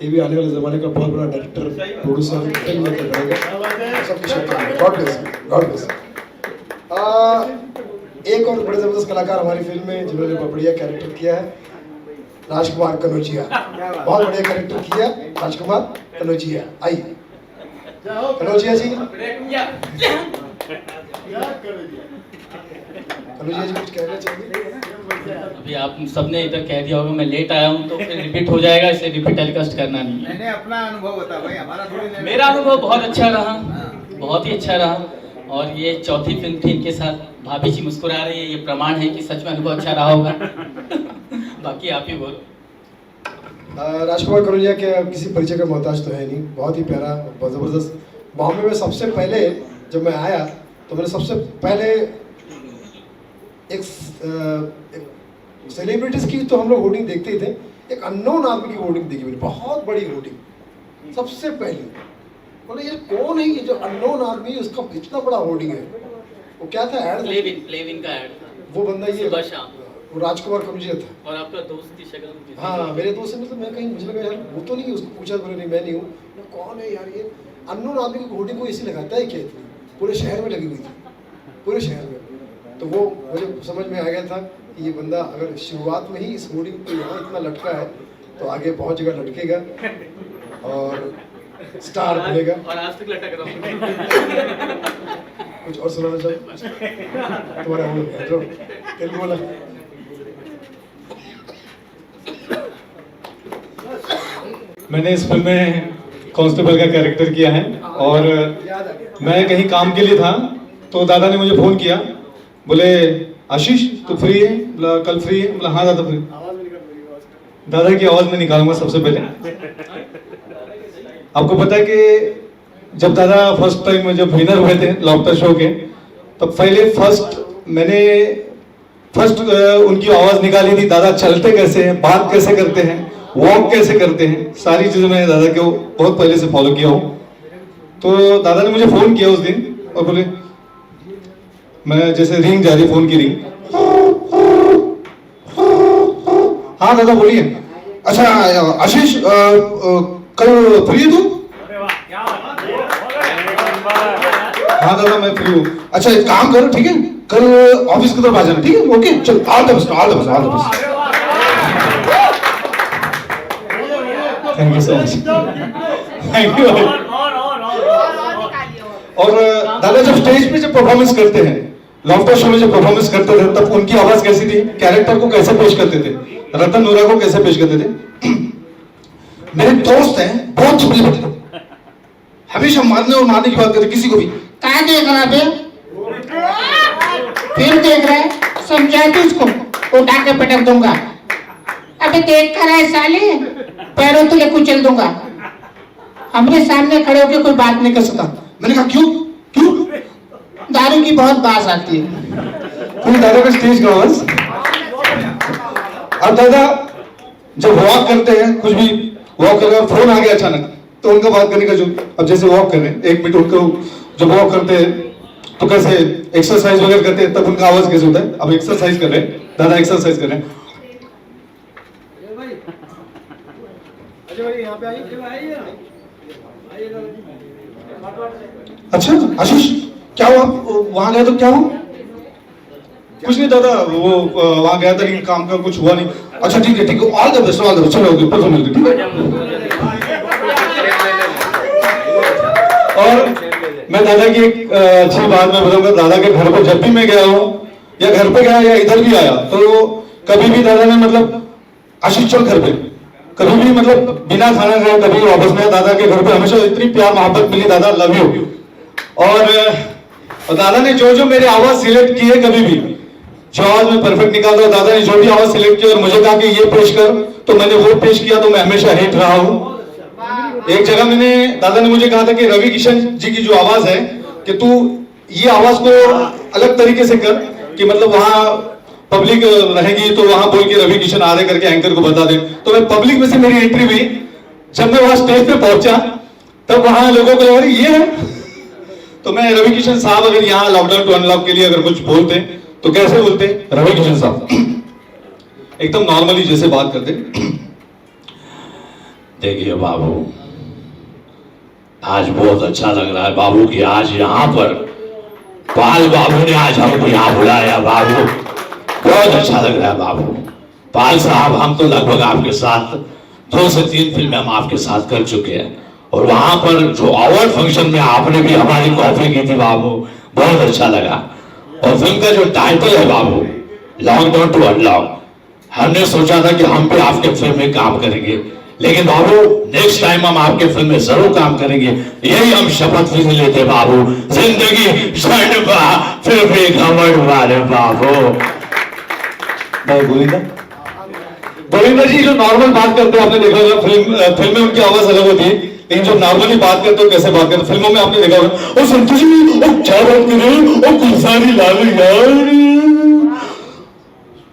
ये भी आने वाले ज़माने का बहुत बड़ा डायरेक्टर, प्रोड्यूसर, फिल्म मेकर बनेगा। सबकी शुभकामनाएं। God bless you, God bless. एक और बड़े ज़बरदस्त कलाकार हमारी फिल्म में जिन्होंने बहुत बढ़िया कैरेक्टर किया है, राजकुमार कनौजिया। बहुत बढ़िया कैरेक्टर किया राजकुमार कनौजिया। आइए कनौजिया जी। कनौजिया जी कुछ कहना चाहिए? अभी आप सबने इधर कह दिया होगा, मैं लेट आया हूँ तो फिर रिपीट हो जाएगा, इसलिए रिपीट टेलीकास्ट करना नहीं। मैंने अपना अनुभव बता भाई, हमारा थोड़ी। मेरा अनुभव बहुत अच्छा रहा, बहुत ही अच्छा रहा, और ये चौथी फिल्म थी इनके साथ। भाभी जी मुस्कुरा रही है, ये प्रमाण है कि सच में अनुभव अच्छा रहा होगा। बाकी आप ही बोलो। राजकुमार कनौजिया के किसी परिचय का मोहताज तो है नहीं, बहुत ही प्यारा, बहुत ज़बरदस्त। बॉम्बे में सबसे पहले जब मैं आया तो मैंने सबसे पहले एक सेलिब्रिटीज़ की तो हम लोग होर्डिंग देखते ही थे, एक अननोन आदमी की होर्डिंग देखी मैंने, बहुत बड़ी होर्डिंग सबसे पहले। बोले ये कौन है, ये जो अननोन आदमी, उसका इतना बड़ा होर्डिंग है, वो क्या था ऐड, प्लेविन का ऐड, वो बंदा ये सुबह शाम, वो राजकुमार कमजिया था। और आपका दोस्त की शक्ल मुझे हाँ मेरे दोस्त है, मतलब मैं कहीं मुझे लगा यार वो तो नहीं है, उसको पूछा, बोले नहीं मैं नहीं हूँ। कौन है यार ये अननोन आदमी की होर्डिंग को इसी लगाता है क्या इतनी, पूरे शहर में लगी हुई थी, पूरे शहर में। तो वो मुझे समझ में आ गया था कि ये बंदा अगर शुरुआत में ही इस होर्डिंग पे यहाँ इतना लटका है तो आगे बहुत जगह लटकेगा और स्टार बनेगा। और आज तक लटक रहा हूँ। कुछ और सुनाना चाहिए तुम्हारा वो तेलुगु वाला। मैंने इस फिल्म में कांस्टेबल का कैरेक्टर किया है और मैं कहीं काम के लिए था तो दादा ने मुझे फ़ोन किया, बोले आशीष तू फ्री है? बोला कल फ्री है? बोला हाँ दादा फ्री। दादा की आवाज़ में निकालूंगा सबसे पहले। आपको पता है कि जब दादा फर्स्ट टाइम जब विनर हुए थे लॉफ्टर शो के, तब पहले मैंने उनकी आवाज़ निकाली थी। दादा चलते कैसे हैं, बात कैसे करते हैं, वॉक कैसे करते हैं, सारी चीज़ें मैंने दादा को बहुत पहले से फॉलो किया हूँ। तो दादा ने मुझे फ़ोन किया उस दिन और बोले, मैं जैसे रिंग जा रही, फ़ोन की रिंग, हाँ दादा बोलिए। अच्छा आशीष कल फ्री है तू? हाँ दादा मैं फ्री हूँ। अच्छा एक काम करो, ठीक है कल ऑफिस की तरफ आ जाना, ठीक है ओके चल, all the best all the best all the best. Thank you so much, thank you. और दादा जब स्टेज पे जब परफॉर्मेंस करते हैं, लॉफ्टर शो में जब परफॉर्मेंस करते थे, तब उनकी आवाज कैसी थी, कैरेक्टर को कैसे पेश करते थे, रतन नोरा को कैसे पेश करते थे? मेरे दोस्त हैं बहुत चुपले बटे, हमेशा मारने और मारने की बात करते, किसी को भी कहा देख रहा बे, फिर देख रहा है, समझा तू उसको, उठा के पटक दूंगा। अबे देख कर है साले, पैरों तुले कुचल दूंगा। हमने सामने खड़े होकर कोई बात नहीं कर सकता। मैंने कहा क्यों क्यों? दारू की बहुत बात आती है। फिर दादा का स्टेज का आवाज, अब दादा जब वॉक करते हैं, कुछ भी वॉक कर रहे हैं, फोन आ गया अचानक, तो उनका बात करने का जो, अब जैसे वॉक कर रहे हैं, एक मिनट उनको जब वॉक करते हैं तो कैसे एक्सरसाइज वगैरह करते हैं, तब उनका आवाज कैसे होता है? अब एक्सरसाइज कर रहे हैं, दादा एक्सरसाइज कर रहे हैं। अच्छा आशीष क्या हुआ, वहां गया तो क्या हुआ? कुछ नहीं दादा, वो वहां गया था लेकिन काम का कुछ हुआ नहीं। अच्छा ठीक है all the best all the best, चलो परसों मिलते, ठीक है। और मैं दादा की एक अच्छी बात मैं बताऊंगा, दादा के घर पर जब भी मैं गया हूँ या घर पे गया या इधर भी आया, तो कभी भी दादा ने मतलब आशीष चल घर पे, कभी भी मतलब बिना खाना खाए कभी वापस में दादा के घर पे हमेशा इतनी प्यार मोहब्बत मिली, दादा लव यू। और दादा ने जो जो मेरी आवाज सिलेक्ट की है, कभी भी जो आवाज में परफेक्ट निकालता हूँ, दादा ने जो भी आवाज सिलेक्ट की और मुझे कहा कि ये पेश कर, तो मैंने वो पेश किया, तो मैं हमेशा हिट रहा हूँ। एक जगह दादा ने मुझे कहा था कि रवि किशन जी की जो आवाज है, कि तू ये आवाज को अलग तरीके से कर, कि मतलब वहां पब्लिक रहेगी तो वहां बोल के रवि किशन आ रहे करके एंकर को बता दे। तो मैं पब्लिक में से मेरी एंट्री हुई, जब मैं वहां स्टेज पे पहुंचा तब वहां लोगों को लगा ये है। तो मैं रवि किशन साहब अगर यहाँ लॉकडाउन टू अनलॉक के लिए अगर कुछ बोलते तो कैसे बोलते? रवि किशन साहब एकदम नॉर्मली जैसे बात करते। देखिए बाबू, आज बहुत अच्छा लग रहा है बाबू कि आज यहाँ पर पाल बाबू ने आज हमको यहाँ बुलाया। बाबू बहुत अच्छा लग रहा है बाबू। पाल साहब, हम तो लगभग आपके साथ 2 से 3 फिल्में हम आपके साथ कर चुके हैं, और वहां पर जो अवार्ड फंक्शन में आपने भी हमारी कॉपी की थी बाबू, बहुत अच्छा लगा। और फिल्म का जो टाइटल है बाबू, लॉकडाउन टू अनलॉक, हमने सोचा था कि हम भी आपके फिल्म में काम करेंगे, लेकिन बाबू नेक्स्ट टाइम हम आपके फिल्म में जरूर काम करेंगे, यही हम शपथ भी लेते बाबू। जिंदगी शर्मा फिर भी घमंड वाले बाबू। गोविंदा जी जो नॉर्मल बात करते हैं आपने देखा होगा, फिल्म में उनकी आवाज अलग होती है, लेकिन जो नॉर्मली बात करते हो कैसे बात करते फिल्मों में आपने देखा होगा। ओ संतोष जी, ओ क्या बात कर रहे हो, ओ गुलजारी लाल यार।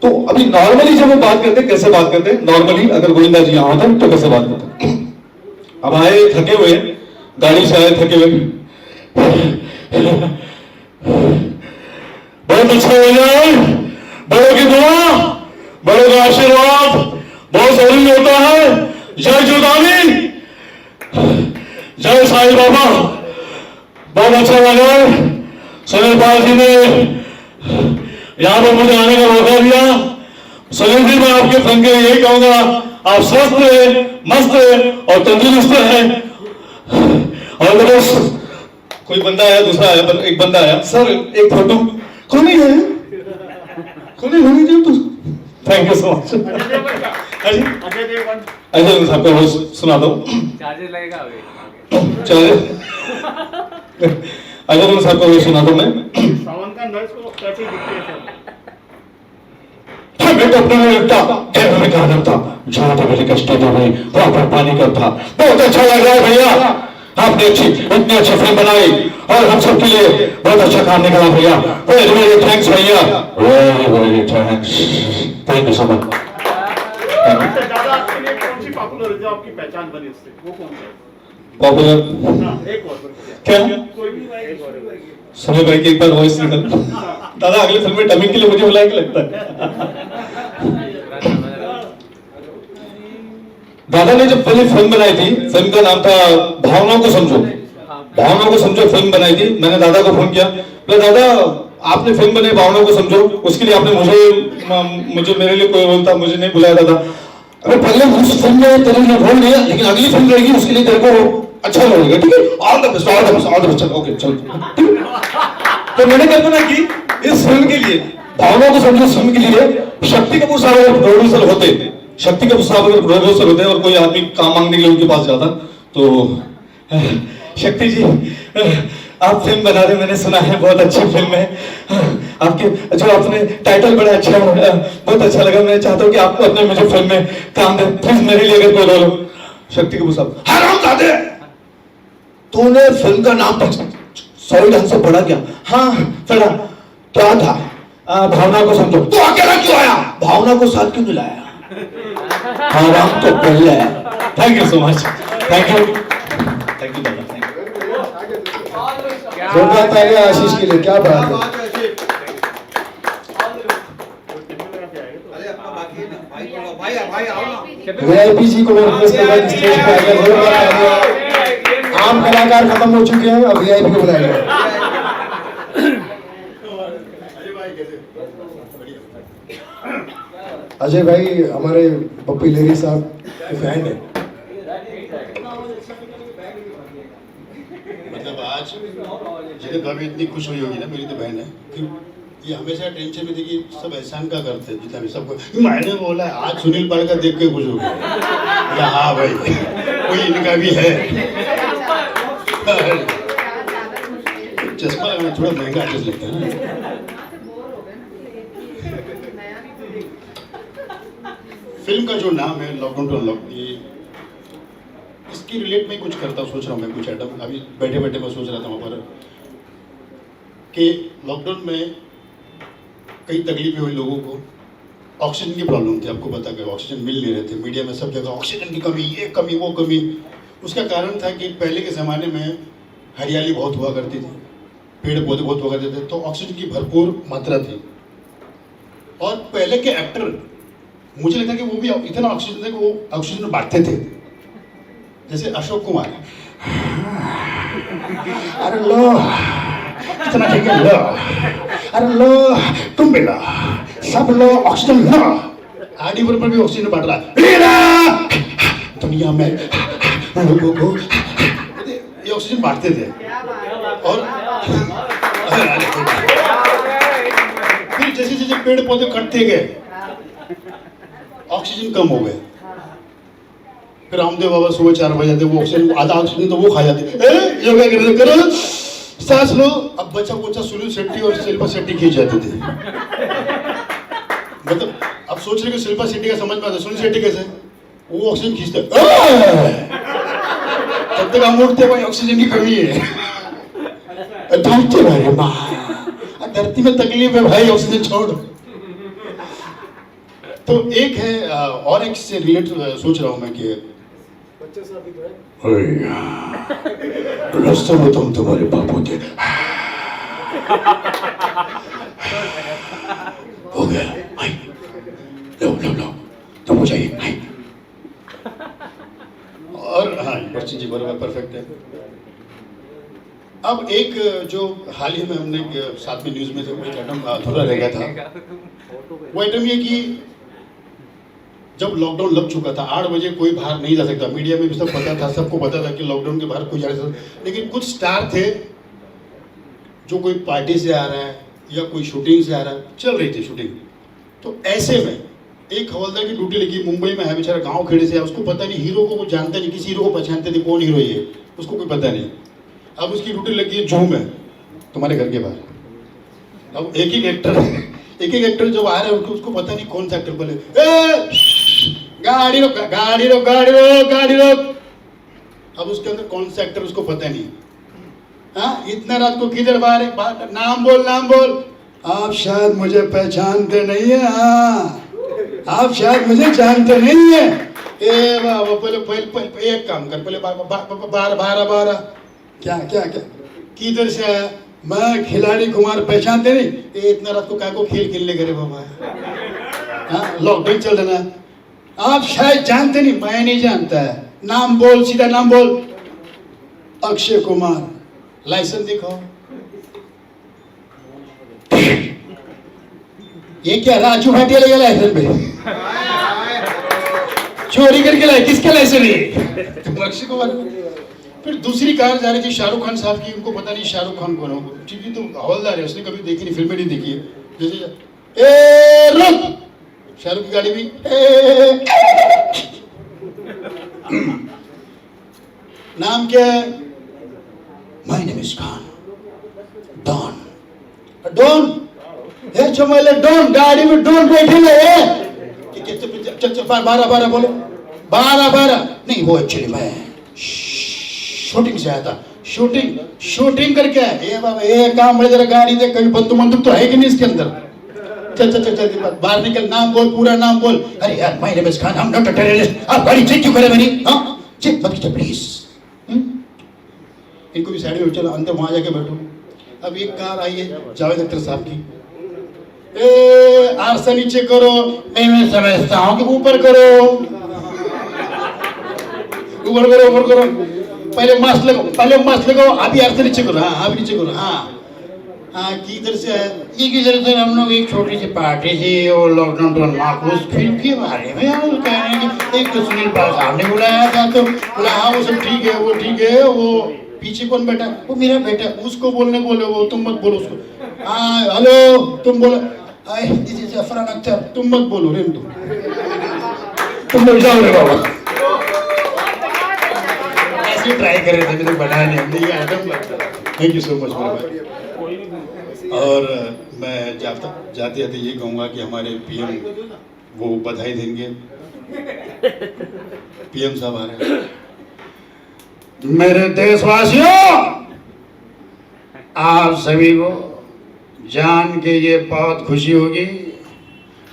तो अभी नॉर्मली जब वो बात करते कैसे बात करते, नॉर्मली अगर गोविंदा जी यहाँ होते तो कैसे बात करते? अब आए थके हुए, गाड़ी से आए थके हुए। बहुत अच्छा लगा, बड़ों की दुआ, बड़ों का आशीर्वाद बहुत जरूरी होता है। जय जोधानी, जय साईं बाबा। बहुत अच्छा लगा सुनील पाल जी ने यहाँ पर मुझे आने का मौका दिया। सुनील जी, मैं आपके फिल्म के लिए यही कहूंगा, आप स्वस्थ है, मस्त है और तंदुरुस्त है। और बस कोई बंदा आया, दूसरा आया, एक बंदा आया, सर एक फोटो खोनी है, खोनी जी तो thank you so much. Ajay Devgan साहब का वॉइस सुना दो। चार्जेस लगेगा अभी? अजय देवगन साहब का वॉइस सुना दो मैं। सावन का नर्स को कैसे दिखती है सर? मैं तो अपने में लगता कैमरे में कहा था जहाँ पे मेरे स्टूडियो में वहां पर पानी कम था। बहुत अच्छा लग रहा है भैया, आपने इतनी अच्छी फिल्म बनाई और हम सबके लिए बहुत अच्छा काम निकला भैया। वेरी वेरी थैंक्स भैया, very very thanks, thank you so much. ज्यादा आपके लिए कौन सी पॉपुलर जो आपकी पहचान बनी उससे, वो कौन सा? पॉपुलर एक और क्या? कोई भी एक और सुनील भाई की एक बार वॉइस निकल। दादा अगली फिल्म में डबिंग के लिए मुझे बुलाया कि लगता है? दादा ने जब पहले फिल्म बनाई थी, फिल्म का नाम था भावनाओं को समझो, भावनाओं को समझो फिल्म बनाई थी। मैंने दादा को फोन किया, मैं दादा आपने फिल्म बनाई भावनाओं को समझो, उसके लिए आपने मुझे मेरे लिए कोई रोल था, मुझे नहीं बुलाया दादा। अरे पहले उस फिल्म में तेरे लिए बोल दिया, लेकिन अगली फिल्म रहेगी उसके लिए तेरे को अच्छा लगेगा, ठीक है? All the best, all the best, all the best. Okay चल। तो मैंने कल्पना की इस फिल्म के लिए, भावनाओं को समझो फिल्म के लिए शक्ति कपूर साहब अगर प्रोड्यूसर होते, शक्ति कपूर साहब अगर प्रोड्यूसर होते और कोई आदमी काम मांगने के लिए उनके पास जाता, तो शक्ति जी आप फिल्म बना रहे, मैंने सुना है बहुत अच्छी फिल्म है आपके, जो आपने टाइटल बड़ा अच्छा है, बहुत अच्छा लगा, मैं चाहता हूँ कि आपको अपने मुझे फिल्म में काम दे, प्लीज मेरे लिए अगर कोई रोल हो। शक्ति कपूर साहब, हरामजादे, तूने फिल्म का नाम सॉरी ढंग से पढ़ा क्या? हाँ पढ़ा। क्या था? भावना को समझो। तो अकेला क्यों आया? भावना को साथ क्यों नहीं लाया? आराम तो पहले है। Thank you so much, thank you, thank you दादा, थैंक यू। जोरदार तालियां आशीष के लिए, क्या बात है। वीआईपी जी को मैं रिक्वेस्ट करूंगा कि स्टेज पे आकर जोरदार तालियां। आम कलाकार खत्म हो चुके हैं, अब वीआईपी को बुलाया गया। अजय भाई हमारे पप्पी लेरी साहब के फैन है। मतलब आज जगह भाभी इतनी खुश हुई होगी ना, मेरी तो बहन है, कि ये हमेशा टेंशन में थी कि सब एहसान का करते हैं, जितना भी सबको मैंने बोला है, आज सुनील पाल का देख के खुश हो गया। हाँ भाई कोई इनका भी है। चश्मा लगाना थोड़ा महंगा आर्टिस्ट लगता है ना। फिल्म का जो नाम है लॉकडाउन टू अनलॉक, ये इसकी रिलेट में कुछ करता सोच रहा हूँ मैं, कुछ आइटम अभी बैठे बैठे मैं सोच रहा था वहाँ पर कि लॉकडाउन में कई तकलीफें हुई लोगों को। ऑक्सीजन की प्रॉब्लम थी, आपको पता है ऑक्सीजन मिल नहीं रहे थे, मीडिया में सब जगह ऑक्सीजन की कमी, ये कमी वो कमी। उसका कारण था कि पहले के ज़माने में हरियाली बहुत हुआ करती थी, पेड़ पौधे बहुत हुआ करते थे, तो ऑक्सीजन की भरपूर मात्रा थी। और पहले के एक्टर मुझे लगता है कि वो भी इतना ऑक्सीजन था कि वो ऑक्सीजन बांटते थे, जैसे अशोक कुमार, अरे लो इतना ठीक है, लो अरे लो तुम भी लो, सब लो ऑक्सीजन लो। आदि पर भी ऑक्सीजन बांट रहा दुनिया में लोगों को, ये ऑक्सीजन बांटते थे। और फिर जैसे जैसे पेड़ पौधे कटते गए ऑक्सीजन कम हो गए। फिर रामदेव बाबा सुबह 4 बजे आते, वो ऑक्सीजन आधा ऑक्सीजन तो वो खा जाते, योगा करते करो सांस लो। अब बच्चा बच्चा सुनील शेट्टी और शिल्पा शेट्टी खींच जाते थे। मतलब अब सोच रहे कि शिल्पा शेट्टी का समझ में आता, सुनील शेट्टी कैसे वो ऑक्सीजन खींचते, तब तक हम उठते भाई ऑक्सीजन की कमी है। धरती भाई माँ, धरती में तकलीफ है भाई, ऑक्सीजन छोड़। तो एक है और एक से रिलेट सोच रहा हूँ मैं कि बच्चे साहब भी तो है। रास्ते में तुम तुम्हारे बापू थे। हो गया, आई लो लो लो, तुम हो जाइए, आई। और हाँ, पर्ची जी बराबर परफेक्ट है। अब एक जो हाल ही में हमने साथ में न्यूज़ में थे, वो एक आइटम अधूरा रह गया था। वो आइटम ये कि जब लॉकडाउन लग चुका था, 8 बजे कोई बाहर नहीं जा सकता, मीडिया में भी सब पता था, सबको पता था कि लॉकडाउन के बाहर कोई जा नहीं सकता, लेकिन कुछ स्टार थे जो कोई पार्टी से आ रहा है या कोई शूटिंग से आ रहा है, चल रही थी शूटिंग। तो ऐसे में एक हवलदार की ड्यूटी लगी, मुंबई में है बेचारा, गांव खेड़े से है, उसको पता नहीं, हीरो को वो जानता नहीं, किसी हीरो को पहचानते थे कौन हीरो ये, उसको कोई पता नहीं। अब उसकी ड्यूटी लगी है जू में, तुम्हारे घर के बाहर। अब एक एक एक्टर जब आ रहे हैं, उसको पता नहीं कौन सा एक्टर बोले, गाड़ी रोक गाड़ी रोक गाड़ी रोक गाड़ी रोक। अब उसके अंदर कौन सा एक्टर उसको पता नहीं। हाँ, इतना रात को किधर बाहर है, नाम बोल नाम बोल। आप शायद मुझे पहचानते नहीं है, हाँ आप शायद मुझे जानते नहीं है। ए बाबा, पहले एक काम कर, पहले 12 क्या क्या क्या किधर से आया? मैं खिलाड़ी कुमार, पहचानते नहीं? ए इतना रात को क्या को खेल खेलने करे बाबा? हाँ, लॉकडाउन चल रहा है, आप शायद जानते नहीं। मैं नहीं जानता है, नाम बोल, सीधा नाम बोल। अक्षय कुमार, लाइसेंस दिखाओ। ये क्या राजू भाटिया लगा लाइसेंस पे? चोरी करके लाए, किसका लाइसेंस है? अक्षय कुमार। फिर दूसरी कार जा रही थी शाहरुख खान साहब की, उनको पता नहीं शाहरुख खान कौन हो, क्योंकि तो हवलदार है, उसने कभी देखी नहीं, फिल्में नहीं देखी है। जैसे ए रुक, शाहरुख की गाड़ी भी नाम क्या है? My name is Khan, Don. Don ये चमेले, डॉन गाड़ी में डॉन बैठे हुए। चल 12 बोलो, 12 नहीं, वो एक्चुअली मैं शूटिंग से आया था, शूटिंग करके आया। ये बाबा, ये काम बड़े जरा गाड़ी दे, कभी बंदूक तो है कि नहीं इसके अंदर? चल बाहर निकल, नाम बोल, पूरा नाम बोल। अरे यार, my name is Khan, I am not a terrorist. आप गाड़ी चेक क्यों करे मेरी? हाँ चेक मत कीजिए प्लीज। इनको भी साइड में चलो, अंदर वहां जाके बैठो। अब एक कार आई है जावेद अख्तर साहब की, आरसा नीचे करो। मैं समझता हूँ कि ऊपर करो, ऊपर करो। पहले मास्क लगाओ, अभी आरसा नीचे करो। हाँ अभी नीचे करो। हाँ किधर से है? ये किधर से? हम लोग एक छोटी सी पार्टी थी, वो लॉकडाउन तो उस फिल्म के बारे में हम कह रहे हैं कि एक तो सुनील पाल साहब ने बुलाया था, तो बोला हाँ वो सब ठीक है, वो ठीक है। वो पीछे कौन बैठा? वो मेरा बेटा, उसको बोलने बोले, वो तुम मत बोलो उसको। हाँ हेलो, तुम बोलो। दिस इज अफरान अख्तर, तुम मत बोलो रे, तुम बोल जाओ रे बाबा। ऐसे ट्राई कर रहे थे, मुझे बनाया नहीं हमने ये item. Thank you so much मेरे भाई। और मैं जाते जाते ये कहूँगा कि हमारे पीएम वो बधाई देंगे। पीएम साहब आ रहे हैं। मेरे देशवासियों, आप सभी को जान के ये बहुत खुशी होगी,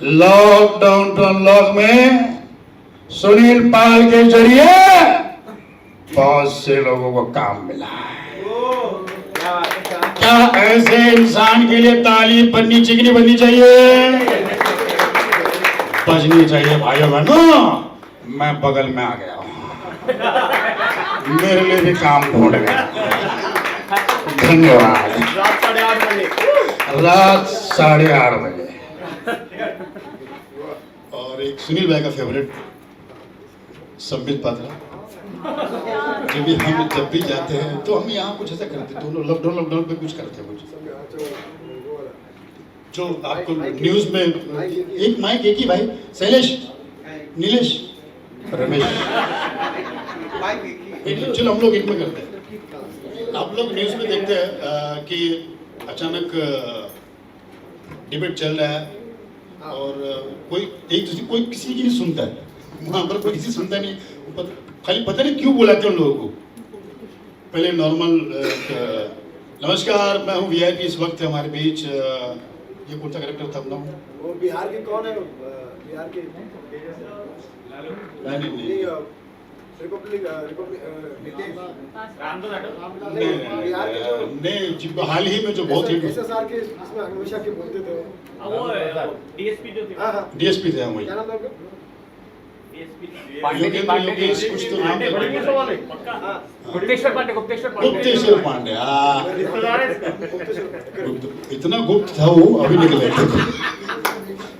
लॉकडाउन टू अनलॉक में सुनील पाल के जरिए बहुत से लोगों को काम मिला है। क्या ऐसे इंसान के लिए ताली बननी चाहिए, नहीं बननी चाहिए? बजनी चाहिए भाइयों बहनों। मैं बगल में आ गया हूँ, मेरे लिए भी काम ढूंढ गया। धन्यवाद। रात 8:30 बजे। और एक सुनील भाई का फेवरेट संबित पात्रा, जब भी जाते हैं तो हम यहाँ कुछ ऐसा करते, दोनों लॉकडाउन पे कुछ करते हैं, कुछ जो आपको न्यूज में एक माइक एक ही भाई, शैलेश, नीलेश, रमेश, चलो हम लोग एक में करते हैं। आप लोग न्यूज में देखते हैं कि अचानक डिबेट चल रहा है और कोई एक दूसरे कोई किसी की नहीं सुनता है, वहाँ पर कोई किसी सुनता नहीं, खाली पता नहीं क्यों बुलाते हैं उन लोगों को। पहले नॉर्मल नमस्कार, मैं हूँ वीआईपी, इस वक्त हमारे बीच ये कौन सा कैरेक्टर था अपना? वो बिहार के कौन है? बिहार के नहीं नहीं जी, हाल ही में जो बहुत हिट SSR के इसमें हमेशा के बोलते थे वो डीएसपी जो थे, डीएसपी थे हम वही क्या नाम था उनका? योगेश कुछ तो नाम है। गुप्तेश्वर पांडे गुप्तेश्वर पांडे, हाँ इतना गुप्त था वो, अभी निकले।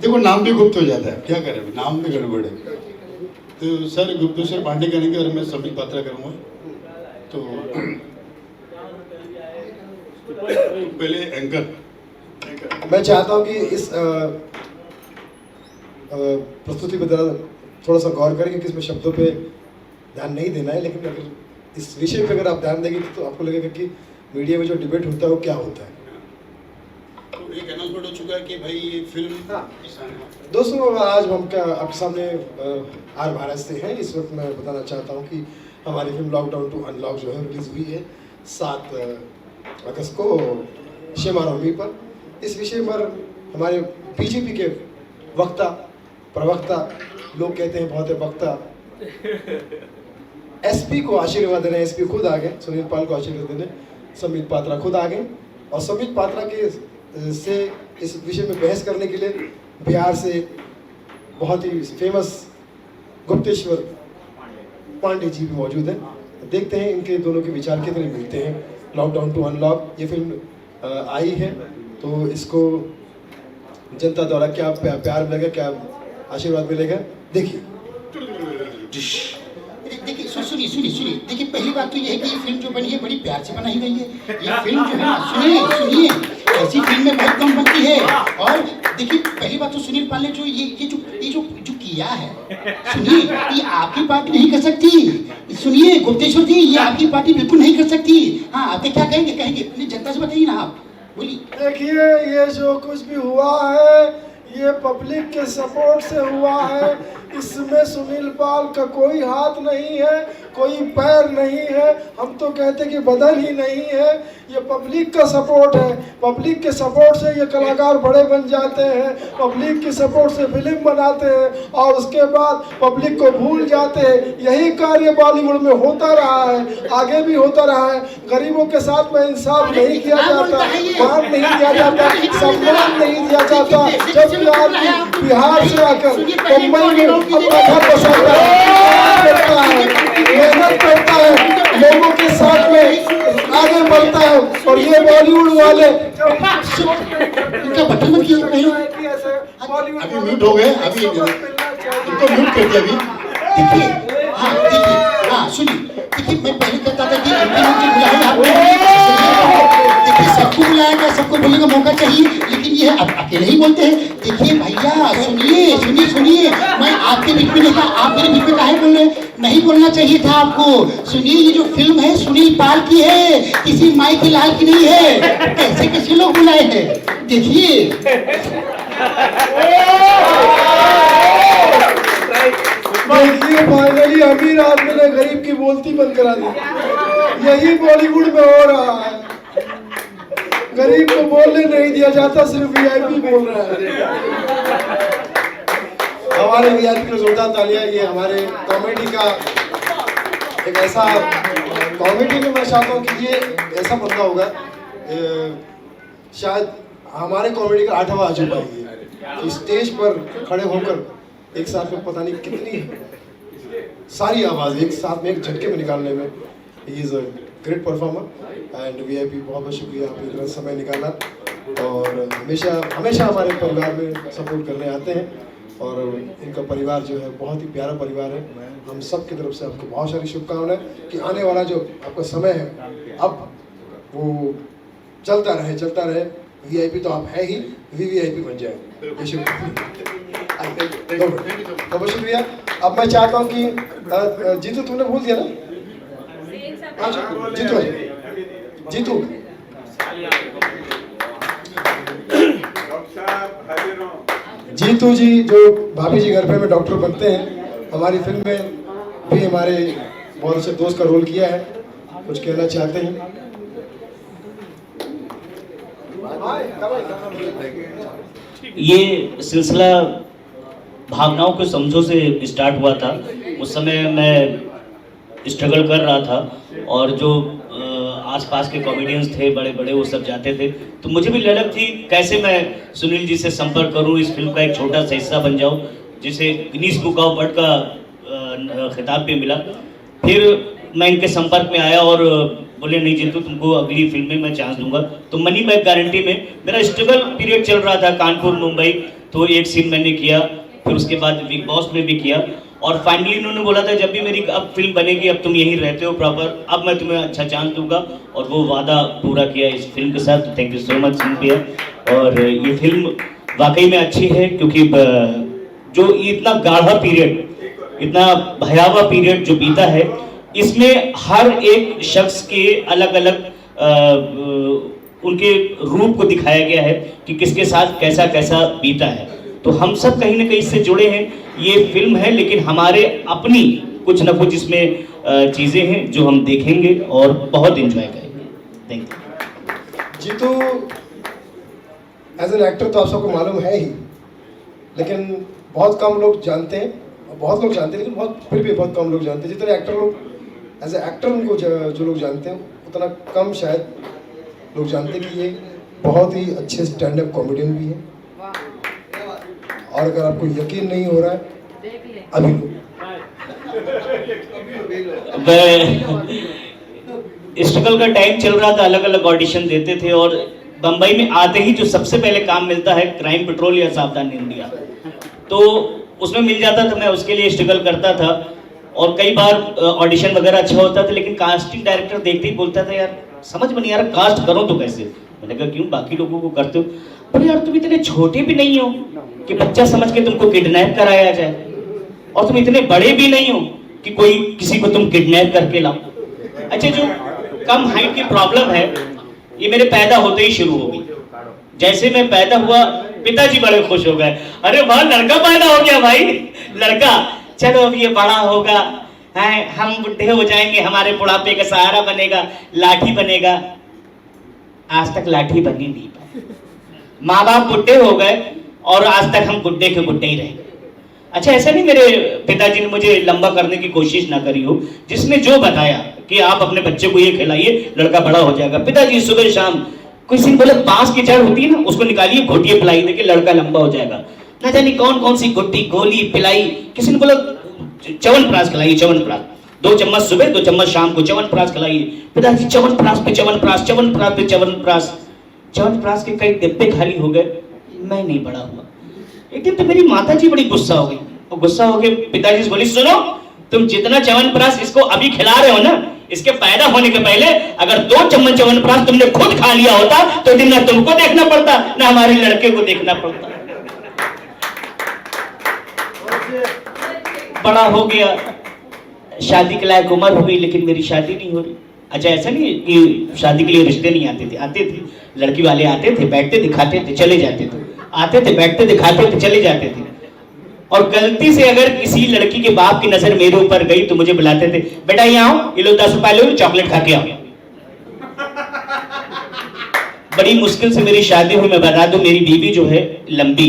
देखो नाम भी गुप्त हो जाता है, क्या करें, नाम भी गड़बड़ है। तो सर गुप्तेश्वर पांडे करेंगे और मैं संबित पात्रा करूँगा। तो पहले एंकर मैं चाहता हूँ कि इस प्रस्तुति पर जरा थोड़ा सा गौर करें, क्योंकि इसमें शब्दों पे ध्यान नहीं देना है, लेकिन अगर इस विषय पे अगर आप ध्यान देंगे तो आपको लगेगा कि मीडिया में जो डिबेट होता है वो क्या होता है। तो एक अनाउंसमेंट हो चुका है कि भाई ये फिल्म दोस्तों, आज हम आपके सामने आर भारत से हैं। इस वक्त मैं बताना चाहता हूँ कि हमारी फिल्म लॉकडाउन टू अनलॉक जो है रिलीज हुई है 7 अगस्त को शेमा नवमी पर। इस विषय पर हमारे बीजेपी के वक्ता प्रवक्ता, लोग कहते हैं बहुत है वक्ता, एसपी को आशीर्वाद देने, एसपी खुद आ गए, सुनील पाल को आशीर्वाद देने संबित पात्रा खुद आ गए, और संबित पात्रा के से इस विषय में बहस करने के लिए बिहार से बहुत ही फेमस गुप्तेश्वर पांडे जी भी मौजूद हैं। देखते हैं इनके दोनों के विचार कितने मिलते हैं। लॉकडाउन टू अनलॉक ये फिल्म आई है, तो इसको जनता द्वारा क्या प्यार मिलेगा, क्या आशीर्वाद मिलेगा, देखिए। देखिए सुनिए, देखिए पहली बात तो ये है कि ये फिल्म जो बनी है बड़ी प्यार से बनाई गई है। ये फिल्म जो है ना, सुनिए ऐसी फिल्में बहुत कम बनती है। और देखिए पहली बात तो सुनील पाल ने जो ये जो किया है, सुनिए ये आपकी पार्टी नहीं कर सकती। सुनिए गुप्तेश्वर जी, ये आपकी पार्टी बिल्कुल नहीं कर सकती। हाँ, आपके क्या कहेंगे अपनी जनता से बताइए ना, आप बोलिए। देखिए ये जो कुछ भी हुआ है ये पब्लिक के सपोर्ट से हुआ है। इसमें सुनील पाल का कोई हाथ नहीं है, कोई पैर नहीं है। हम तो कहते कि बदल ही नहीं है, ये पब्लिक का सपोर्ट है। पब्लिक के सपोर्ट से ये कलाकार बड़े बन जाते हैं, पब्लिक के सपोर्ट से फिल्म बनाते हैं और उसके बाद पब्लिक को भूल जाते हैं। यही कार्य बॉलीवुड में होता रहा है, आगे भी होता रहा है। गरीबों के साथ में इंसाफ नहीं किया जाता, मान नहीं दिया जाता, सम्मान नहीं दिया जाता। जब आदमी बिहार से आकर मुंबई में अपना घर बसाता है, मेहनत करता है, लोगों के साथ में आगे बढ़ता है, और ये बॉलीवुड वाले अभी म्यूट हो गए, अभी इनको म्यूट कर दिया अभी। देखिए हाँ सुनिए, देखिए मैं पहले कहता था कि देखिए सबको बुलाया गया, सबको बोलने का मौका चाहिए, लेकिन ये अकेले ही बोलते हैं। देखिए भैया सुनिए, मैं आपके बीच में देखा, आप मेरे बीच में काहे बोल रहे? नहीं बोलना चाहिए था आपको। सुनिए ये जो फिल्म है सुनील पाल की है, किसी माई के लाल की नहीं है। कैसे लोग बुलाए हैं, देखिए। फाइनली अमीर आदमी ने गरीब की बोलती बंद करा दी। यही बॉलीवुड में हो रहा है, गरीब को बोलने नहीं दिया जाता, सिर्फ वीआईपी बोल रहा है। हमारे वीआईपी को जोरदार तालियां। ये हमारे कॉमेडी का एक ऐसा कॉमेडी में मैं चाहता हूँ कि ये ऐसा बंदा होगा, शायद हमारे कॉमेडी का 8वां अजूबा है कि स्टेज पर खड़े होकर एक साथ में पता नहीं कितनी सारी आवाज़ एक साथ में एक झटके में निकालने में he is a great performer. And VIP बहुत बहुत शुक्रिया, आपने इतना समय निकाला और हमेशा हमारे परिवार में सपोर्ट करने आते हैं। और इनका परिवार जो है बहुत ही प्यारा परिवार है। हम सब की तरफ से आपको बहुत सारी शुभकामनाएं कि आने वाला जो आपका समय है अब वो चलता रहे। वीआईपी तो आप है ही, वीवीआईपी बन जाए। बहुत शुक्रिया। अब मैं चाहता हूँ कि जीतू, तुमने भूल दिया ना? जीतू जीतू जी जो भाभी जी घर पे में डॉक्टर बनते हैं, हमारी फिल्म में भी हमारे बहुत अच्छे दोस्त का रोल किया है, कुछ कहना चाहते हैं? ये सिलसिला भावनाओं के समझो से स्टार्ट हुआ था। उस समय मैं स्ट्रगल कर रहा था और जो आसपास के कॉमेडियंस थे बड़े बड़े वो सब जाते थे, तो मुझे भी ललक थी कैसे मैं सुनील जी से संपर्क करूं, इस फिल्म का एक छोटा सा हिस्सा बन जाऊं, जिसे गिनीज बुक ऑफ वर्ल्ड का खिताब भी मिला। फिर मैं इनके संपर्क में आया और बोले नहीं जीतू तुमको अगली फिल्म में मैं चांस दूंगा। तो मनी बैक गारंटी में मेरा स्ट्रगल पीरियड चल रहा था, कानपुर मुंबई, तो एक सीन मैंने किया, फिर उसके बाद बिग बॉस में भी किया और फाइनली इन्होंने बोला था जब भी मेरी अब फिल्म बनेगी, अब तुम यहीं रहते हो प्रॉपर, अब मैं तुम्हें अच्छा चांस दूंगा और वो वादा पूरा किया इस फिल्म के साथ। Thank you so much Sunil भैया। और ये फिल्म वाकई में अच्छी है क्योंकि जो इतना गाढ़ा पीरियड, इतना भयावह पीरियड जो बीता है, इसमें हर एक शख्स के अलग अलग उनके रूप को दिखाया गया है कि किसके साथ कैसा कैसा बीता है। तो हम सब कहीं ना कहीं इससे जुड़े हैं। ये फिल्म है लेकिन हमारे अपनी कुछ ना कुछ इसमें चीज़ें हैं जो हम देखेंगे और बहुत एंजॉय करेंगे। Thank you. Jeetu as an actor तो आप सबको मालूम है ही, लेकिन बहुत कम लोग जानते हैं, बहुत लोग जानते हैं लेकिन फिर भी बहुत कम लोग जानते हैं। जितने एक्टर लोग एज ए एक्टर उनको जो लोग जानते हैं उतना कम शायद लोग जानते हैं कि ये बहुत ही अच्छे स्टैंड अप कॉमेडियन भी है। और अगर आपको यकीन नहीं हो रहा है अभी स्ट्रगल का टाइम चल रहा था, अलग अलग ऑडिशन देते थे और बम्बई में आते ही जो सबसे पहले काम मिलता है क्राइम पेट्रोल या सावधान इंडिया, तो उसमें मिल जाता था, मैं उसके लिए स्ट्रगल करता था और कई बार ऑडिशन वगैरह अच्छा होता था लेकिन कास्टिंग डायरेक्टर देखते ही बोलता था यार समझ में नहीं आ रहा कास्ट करो तो कैसे। मैंने कहा क्यों बाकी लोगों को करते हो, पर यार तुम इतने छोटे भी नहीं हो कि बच्चा समझ के तुमको किडनैप कराया जाए और तुम इतने बड़े भी नहीं हो कि कोई किसी को तुम किडनैप करके लाओ। अच्छा जो कम हाइट की प्रॉब्लम है ये मेरे पैदा होते ही शुरू हो गई। जैसे मैं पैदा हुआ पिताजी बड़े खुश हो गए, अरे वाह लड़का पैदा हो गया भाई, लड़का, चलो अब ये बड़ा होगा, हम बुढ़े हो जाएंगे, हमारे बुढ़ापे का सहारा बनेगा, लाठी बनेगा। आज तक लाठी बनी नहीं पाई, माँ बाप बुढ़े हो गए और आज तक हम गुड्डे के गुड्डे ही रह गए। अच्छा ऐसा नहीं मेरे पिताजी ने मुझे लंबा करने की कोशिश ना करी हो, जिसने जो बताया कि आप अपने बच्चे को ये खिलाइए लड़का बड़ा हो जाएगा। पिताजी सुबह शाम किसी ने बोले बांस की जड़ होती है ना उसको निकालिए घोटिए पिलाई देखिए लड़का लंबा हो जाएगा। ना जाने कौन कौन सी गुड्डी गोली पिलाई, किसी ने बोला च्यवनप्राश खिलाइए, च्यवनप्राश 2 चम्मच सुबह 2 चम्मच शाम को च्यवनप्राश खिलाइए। पिताजी च्यवनप्राश पे च्यवनप्राश, च्यवनप्राश पे च्यवनप्राश, च्यवनप्राश के कई डिब्बे खाली हो गए, मैं नहीं बड़ा हुआ। एक दिन तो मेरी माता जी बड़ी गुस्सा हो गई और गुस्सा होके पिताजी से बोली सुनो तुम जितना च्यवनप्राश इसको अभी खिला रहे हो ना, इसके पैदा होने के पहले अगर 2 चम्मच च्यवनप्राश तुमने खुद खा लिया होता तो दिन ना तुमको देखना पड़ता ना हमारे लड़के को देखना पड़ता। बड़ा हो गया, शादी के लायक उम्र हो गई लेकिन मेरी शादी नहीं हो रही। अच्छा ऐसा नहीं कि शादी के लिए रिश्ते नहीं आते थे, आते थे, लड़की वाले आते थे, बैठते थे, खाते थे, चले जाते थे, आते थे, बैठते थे, खाते थे, चले जाते थे। और गलती से अगर किसी लड़की के बाप की नजर मेरे ऊपर गई तो मुझे बुलाते थे, बेटा यहाँ आओ, ये लो 10 रुपए लो, चॉकलेट खा के आओ। बड़ी मुश्किल से मेरी शादी हुई। मैं बता दूं मेरी बीवी जो है लंबी,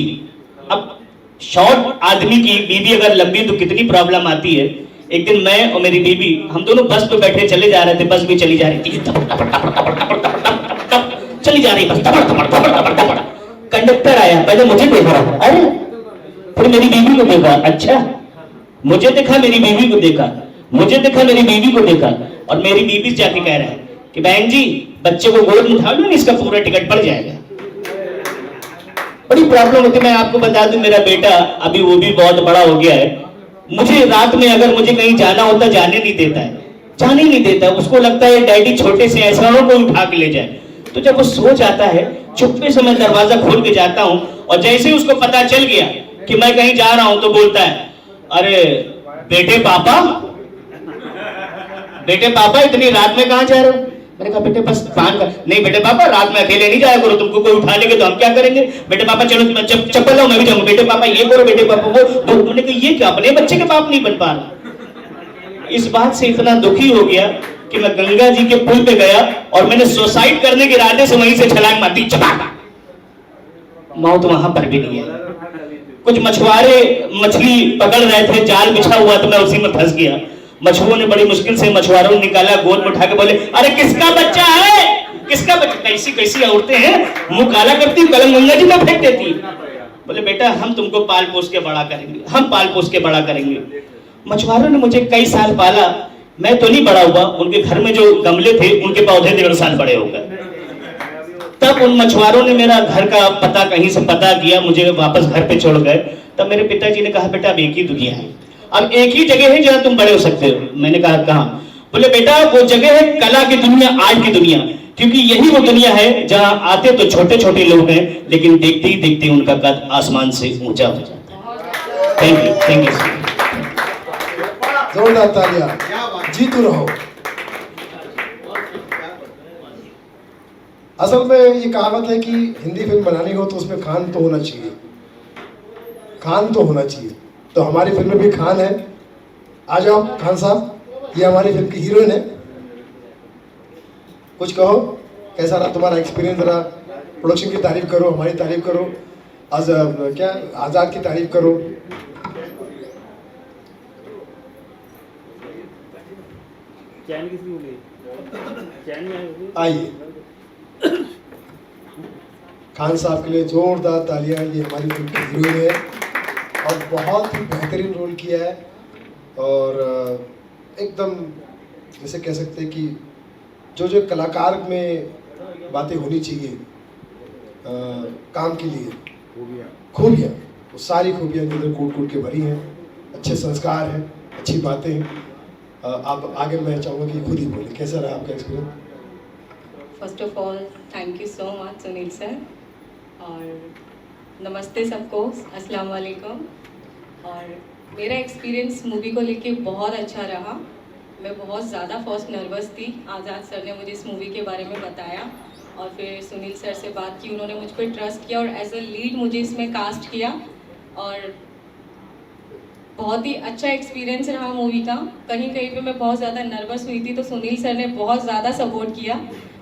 अब शॉर्ट आदमी की बीवी अगर लंबी तो कितनी प्रॉब्लम आती है। एक दिन मैं और मेरी बीवी हम दोनों बस पे बैठे चले जा रहे थे, बस भी चली जा रही थी, चली जा रही बस, कंडक्टर आया, पहले मुझे देखा, अरे फिर मेरी बीवी को देखा, अच्छा मुझे देखा, मेरी बीवी को देखा, मुझे देखा, मेरी बीवी को देखा और मेरी बीवी जाके कह रहा है कि बहन जी बच्चे को गोद में उठा लो, इसका पूरा टिकट पड़ जाएगा। बड़ी प्रॉब्लम होती है। मैं आपको बता दूं मेरा बेटा अभी वो भी बहुत बड़ा हो गया है, मुझे रात में अगर मुझे कहीं जाना होता जाने नहीं देता है, जाने नहीं देता है। उसको लगता है डैडी छोटे से ऐसा हो कोई उठा के ले जाए। तो जब वो सो जाता है चुप्पे से मैं दरवाजा खोल के जाता हूँ और जैसे ही उसको पता चल गया कि मैं कहीं जा रहा हूं तो बोलता है, अरे बेटे पापा, बेटे पापा इतनी रात में कहां जा रहे हो? मैंने कहा बेटे बस पान कर। नहीं बेटे पापा रात में अकेले नहीं जाया करो, तुमको कोई उठा लेंगे तो हम क्या करेंगे? बेटे पापा चलो चप्पल लाओ मैं भी जाऊंगा। बेटे पापा ये करो, बेटे पापा वो। उन्होंने कहा ये क्या अपने बच्चे के बाप नहीं बन पा रहा। इस बात से इतना दुखी हो गया कि मैं गंगा जी के पुल पे गया और मैंने सुसाइड करने के इरादे से वहीं से छलांग मार दी, चपाक। मौत वहां पर भी नहीं है। कुछ मछुआरे मछली पकड़ रहे थे, जाल बिछा हुआ तो मैं उसी में फंस गया। मछुओं ने बड़ी मुश्किल से मछुआरों ने निकाला, गोद में उठा के बोले, अरे किसका बच्चा है, किसका बच्चा? कैसी कैसी औरतें हैं, मुंह काला करती, कलम गंगा जी में फेंक देती। बोले बेटा हम तुमको पाल पोस के बड़ा करेंगे, हम पाल पोस के बड़ा करेंगे। मछुआरों ने मुझे कई साल पाला, मैं तो नहीं बड़ा हुआ, उनके घर में जो गमले थे उनके पौधे 1.5 साल बड़े हो गए। तब उन मछुआरों ने मेरा घर का पता कहीं से पता किया, मुझे वापस घर पे छोड़ गए। तब मेरे पिताजी ने कहा बेटा अब एक ही दुनिया है, अब एक ही जगह है जहां तुम बड़े हो सकते हो। मैंने कहा कहां? बोले बेटा वो जगह है कला की दुनिया, आर्ट की दुनिया, क्योंकि यही वो दुनिया है जहां आते तो छोटे छोटे लोग हैं, लेकिन देखते ही देखते उनका कद आसमान से ऊंचा हो जाता है। थैंक यू जोरदार तालियां, जीतू रहो। असल में ये कहावत है कि हिंदी फिल्म बनानी हो तो उसमें खान तो होना चाहिए, खान तो होना चाहिए। तो हमारी फिल्म में भी खान है। आ जाओ खान साहब, ये हमारी फिल्म की हीरोइन है। कुछ कहो, कैसा रहा तुम्हारा एक्सपीरियंस? जरा प्रोडक्शन की तारीफ करो, हमारी तारीफ करो, क्या आज़ाद की तारीफ करो। आइए खान साहब के लिए जोरदार तालियां। ये हमारी फिल्म की हीरोइन है और बहुत ही बेहतरीन रोल किया है और एकदम जैसे कह सकते हैं कि जो कलाकार में बातें होनी चाहिए काम के लिए, खूबियाँ, वो सारी खूबियाँ इधर कूट कूट के भरी हैं। अच्छे संस्कार हैं, अच्छी बातें हैं। आप आगे मैं चाहूँगा कि खुद ही बोले, कैसा रहा आपका experience? First of all thank you so much Sunil sir, और नमस्ते सबको, अस्सलाम वालेकुम। और मेरा एक्सपीरियंस मूवी को लेके बहुत अच्छा रहा। मैं बहुत ज़्यादा फर्स्ट नर्वस थी। आज़ाद सर ने मुझे इस मूवी के बारे में बताया और फिर सुनील सर से बात की, उन्होंने मुझ पर ट्रस्ट किया और एज अ लीड मुझे इसमें कास्ट किया और बहुत ही अच्छा एक्सपीरियंस रहा मूवी का। कहीं कहीं पे मैं बहुत ज़्यादा नर्वस हुई थी तो सुनील सर ने बहुत ज़्यादा सपोर्ट किया,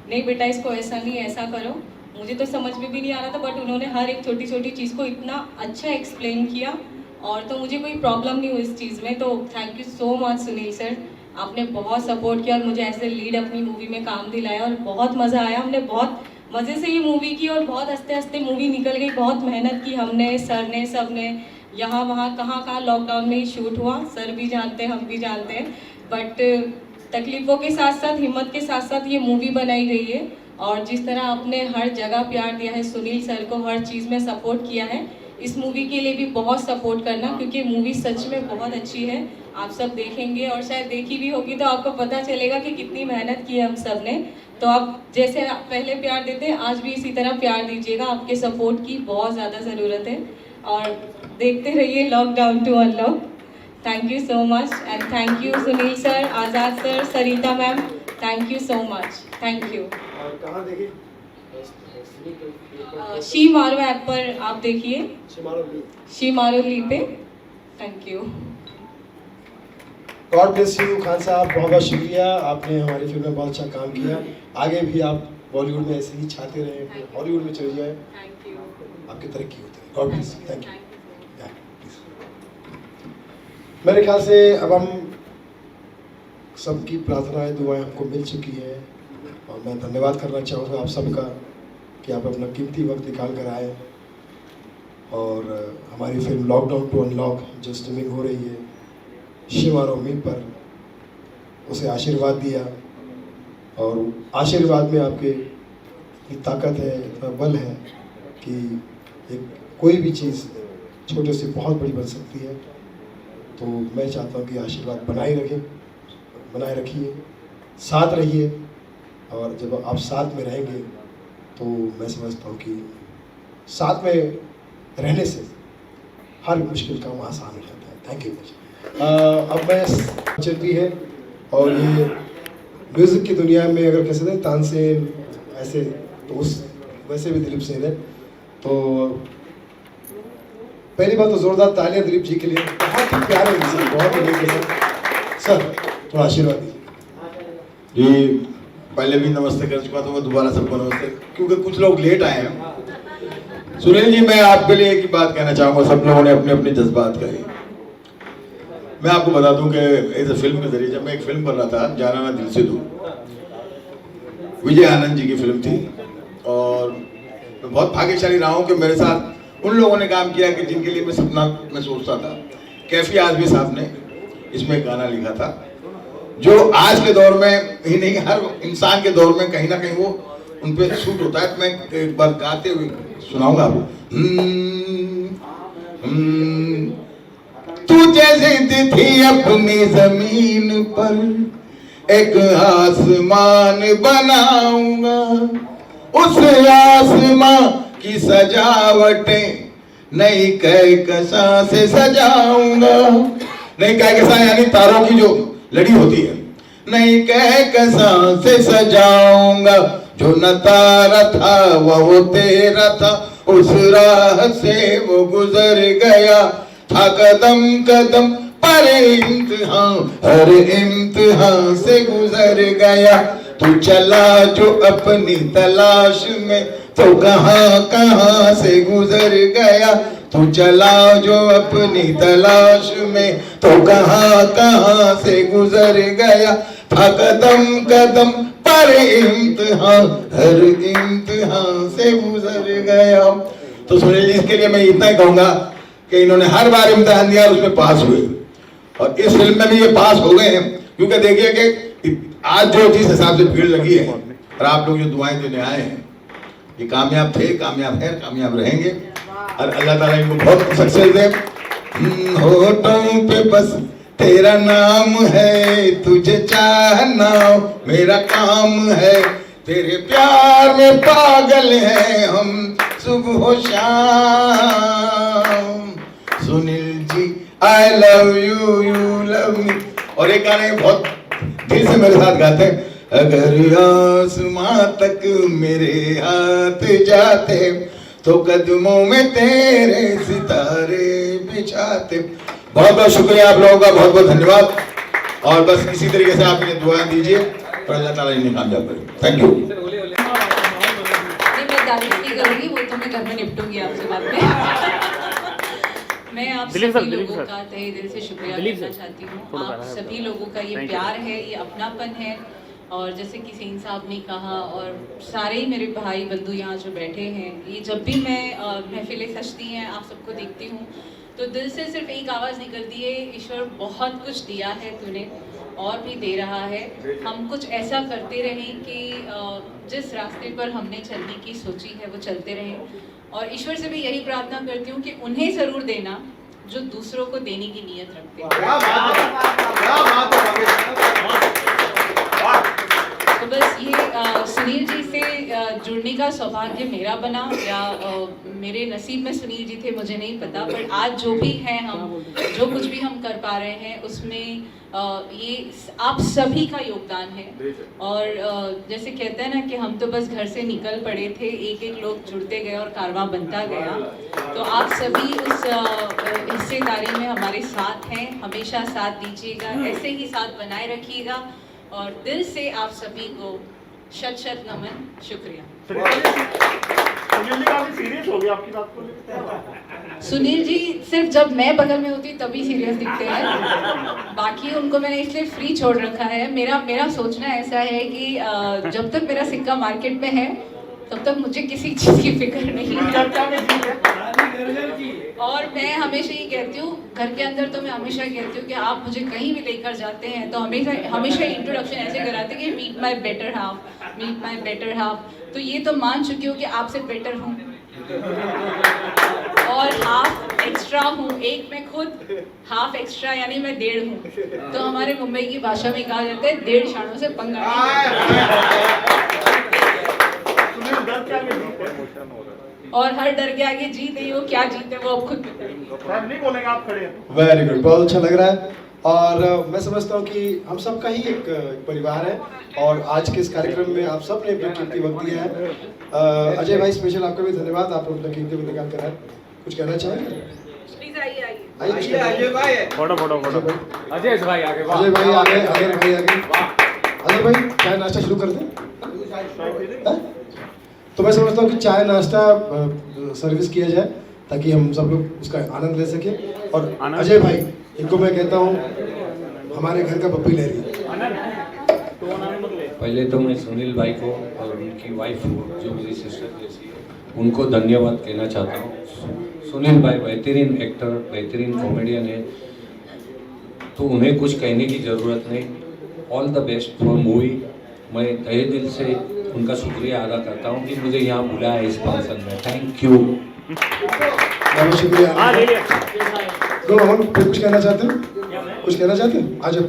नहीं बेटा इसको ऐसा नहीं ऐसा करो। मुझे तो समझ में भी नहीं आ रहा था, बट उन्होंने हर एक छोटी छोटी चीज़ को इतना अच्छा एक्सप्लेन किया और तो मुझे कोई प्रॉब्लम नहीं हुई इस चीज़ में। तो thank you so much Sunil sir, आपने बहुत सपोर्ट किया और मुझे एज ए लीड अपनी मूवी में काम दिलाया और बहुत मज़ा आया। हमने बहुत मज़े से ये मूवी की और बहुत हंसते हंसते मूवी निकल गई। बहुत मेहनत की हमने, सर ने, सब ने, यहाँ वहाँ कहाँ लॉकडाउन में ही शूट हुआ, सर भी जानते हैं, हम भी जानते हैं। बट तकलीफ़ों के साथ साथ, हिम्मत के साथ साथ ये मूवी बनाई गई है और जिस तरह आपने हर जगह प्यार दिया है, सुनील सर को हर चीज़ में सपोर्ट किया है, इस मूवी के लिए भी बहुत सपोर्ट करना, क्योंकि मूवी सच में बहुत अच्छी है। आप सब देखेंगे और शायद देखी भी होगी तो आपको पता चलेगा कि कितनी मेहनत की है हम सब ने। तो आप जैसे पहले प्यार देते हैं, आज भी इसी तरह प्यार दीजिएगा। आपके सपोर्ट की बहुत ज़्यादा ज़रूरत है और देखते रहिए lockdown to unlock. Thank you so much and thank you Sunil sir, Azad sir, Sarita ma'am, thank you so much, thank you. Shemaroo app पर आप देखिए, शी मारो ली पे। Thank you. God bless you Khan साहब, बहुत बहुत शुक्रिया, आपने हमारी फिल्म में बहुत अच्छा काम किया। आगे भी आप बॉलीवुड में ऐसे ही छाते रहें, हॉलीवुड में चले जाए, आपकी तरक्की होती है। God bless, thank you. मेरे ख्याल से अब हम सबकी प्रार्थनाएं, दुआएं हमको मिल चुकी है और मैं धन्यवाद करना चाहूँगा आप सबका कि आप अपना कीमती वक्त निकाल कर आए और हमारी फिल्म लॉकडाउन टू अनलॉक जो स्ट्रीमिंग हो रही है शिव और उम्मीद पर उसे आशीर्वाद दिया और आशीर्वाद में आपके इतनी ताकत है, इतना बल है कि एक कोई भी चीज़ छोटे से बहुत बड़ी बन सकती है। तो मैं चाहता हूँ कि आशीर्वाद बनाए रखिए, साथ रहिए और जब आप साथ में रहेंगे तो मैं समझता हूँ कि साथ में रहने से हर मुश्किल काम आसान हो जाता है। Thank you. अब मैं चल रही है और ये म्यूज़िक की दुनिया में अगर कह सकते हैं तानसेन ऐसे, तो उस वैसे भी दिलीप सेन है। तो पहली बात तो जोरदार तालियां दिलीप जी के लिए, बहुत ही प्यारे इंसान, बहुत ही नेक। सर थोड़ा आशीर्वाद दीजिए। जी पहले भी नमस्ते कर चुका था, मैं दोबारा सबको नमस्ते, क्योंकि कुछ लोग लेट आए हैं। सुनील जी, मैं आपके लिए एक ही बात कहना चाहूँगा, सब लोगों ने अपने अपने जज्बात कहे। मैं आपको बता दूं कि इस फिल्म के जरिए जब मैं एक फिल्म कर रहा था, जाना ना दिल से दूर, विजय आनंद जी की फिल्म थी, और मैं बहुत भाग्यशाली रहा हूं कि मेरे साथ उन लोगों ने काम किया कि जिनके लिए मैं सपना में सोचता था। कैफी आजमी साहब ने इसमें गाना लिखा था जो आज के दौर में ही नहीं, हर इंसान के दौर में कहीं ना कहीं वो उन पे सूट होता है। तो मैं एक बार गाते हुए सुनाऊंगा आपको। तू जैसे थी अपनी जमीन पर एक आसमान बनाऊंगा, उस आसमान की सजावटें नई कहकशा से सजाऊंगा। नई कहकशा यानी तारों की जो लड़ी होती है, नई कहकशा से सजाऊंगा। जो न तारा था वो तेरा था, उस राह से वो गुजर गया था कदम कदम पर इम्तिहान, हर इम्तिहान से गुजर गया। तू चला जो अपनी तलाश में तो कहां कहां से गुजर गया। तू चला जो अपनी तलाश में तो कहां कहां से गुजर गया था कदम कदम पर इम्तिहान, हर इम्तिहान से गुजर गया। तो सुनील जी, इसके लिए मैं इतना ही कहूंगा कि इन्होंने हर बार इम्तिहान दिया और उसमें पास हुए, और इस फिल्म में भी ये पास हो गए हैं। क्योंकि देखिए कि आज जो जिस हिसाब से भीड़ लगी है और आप लोग जो दुआएं देने आए हैं, ये कामयाब थे, कामयाब है, कामयाब रहेंगे, और अल्लाह ताला इनको बहुत सक्सेस दे। होठों पे बस तेरा नाम है, तुझे चाहना मेरा काम है, तेरे प्यार में पागल है हम सुबह शाम। Sunil ji I love you, you love me. और एक गाने बहुत दिल से मेरे साथ गाते हैं, अगर आसमां तक मेरे हाथ जाते तो कदमों में तेरे सितारे बिछाते। बहुत बहुत शुक्रिया आप लोगों का, बहुत बहुत धन्यवाद, और बस इसी तरीके से आप इन्हें दुआएं दीजिए और अल्लाह ताला इन्हें कामयाब करे। Thank you. मैं तारीफ नहीं करूंगी, वो तो मैं घर में निपटूंगी आपसे बाद में। मैं आप सभी लोगों का तहे दिल से शुक्रिया करना चाहती हूँ। आप सभी लोगों का ये प्यार है, ये अपनापन है, और जैसे कि सेन साहब ने कहा और सारे ही मेरे भाई बंधु यहाँ जो बैठे हैं, ये जब भी मैं महफिलें सजती हैं आप सबको देखती हूँ तो दिल से सिर्फ एक आवाज़ निकलती है, ईश्वर बहुत कुछ दिया है तूने और भी दे रहा है। हम कुछ ऐसा करते रहें कि जिस रास्ते पर हमने चलने की सोची है वो चलते रहें, और ईश्वर से भी यही प्रार्थना करती हूँ कि उन्हें ज़रूर देना जो दूसरों को देने की नीयत रखते हैं। तो बस ये सुनील जी से जुड़ने का सौभाग्य मेरा बना, या मेरे नसीब में सुनील जी थे मुझे नहीं पता, पर आज जो भी हैं हम, जो कुछ भी हम कर पा रहे हैं उसमें ये आप सभी का योगदान है। और जैसे कहते हैं ना कि हम तो बस घर से निकल पड़े थे, एक एक लोग जुड़ते गए और कारवां बनता गया। तो आप सभी उस हिस्सेदारी में हमारे साथ हैं, हमेशा साथ दीजिएगा, ऐसे ही साथ बनाए रखिएगा, और दिल से आप सभी को शत शत नमन, शुक्रिया। सुनील जी सिर्फ जब मैं बगल में होती तभी सीरियस दिखते हैं, बाकी उनको मैंने इसलिए फ्री छोड़ रखा है। मेरा सोचना ऐसा है कि जब तक मेरा सिक्का मार्केट में है तब तक मुझे किसी चीज़ की फिक्र नहीं है। और मैं हमेशा ये कहती हूँ, घर के अंदर तो मैं हमेशा कहती हूँ कि आप मुझे कहीं भी लेकर जाते हैं तो हमेशा इंट्रोडक्शन ऐसे कराते हैं कि meet my better half, meet my better half. तो ये तो मान चुकी हूँ कि आपसे बेटर हूँ और हाफ एक्स्ट्रा हूँ। एक मैं खुद हाफ एक्स्ट्रा यानी मैं 1.5 हूँ। तो हमारे मुंबई की भाषा में कहा जाता है 1.5 शाणों से पंगा और हर डर के आगे जीत नहीं, वो क्या जीते वो अब खुद नहीं बोलेंगे, आप खड़े हैं। वेरी गुड, बहुत अच्छा लग रहा है। और मैं समझता हूँ कि हम सबका ही एक परिवार है, और आज के इस कार्यक्रम में आप सब ने अपना कीमती वक्त दिया है। अजय भाई स्पेशल आपका भी धन्यवाद, आप अपना कीमती वक्त निकाल कर आए। कुछ कहना चाहेंगे? अजय भाई आगे, अजय भाई आगे, अजय भाई चाय नाश्ता शुरू कर दें। तो मैं समझता हूँ कि चाय नाश्ता सर्विस किया जाए ताकि हम सब लोग उसका आनंद ले सकें। और अजय भाई इनको मैं कहता हूँ हमारे घर का पप्पी लहरी। पहले तो मैं सुनील भाई को और उनकी वाइफ जो मेरी सिस्टर जैसी है उनको धन्यवाद कहना चाहता हूँ। सुनील भाई बेहतरीन एक्टर, बेहतरीन कॉमेडियन है, तो उन्हें कुछ कहने की ज़रूरत नहीं। All the best for movie. मैं तहे दिल से उनका शुक्रिया अदा करता हूँ कि मुझे यहाँ बुलाया इस फंक्शन में। Thank you. बहुत शुक्रिया। कुछ कहना चाहते हैं? कुछ कहना चाहते हैं? आ जाओ।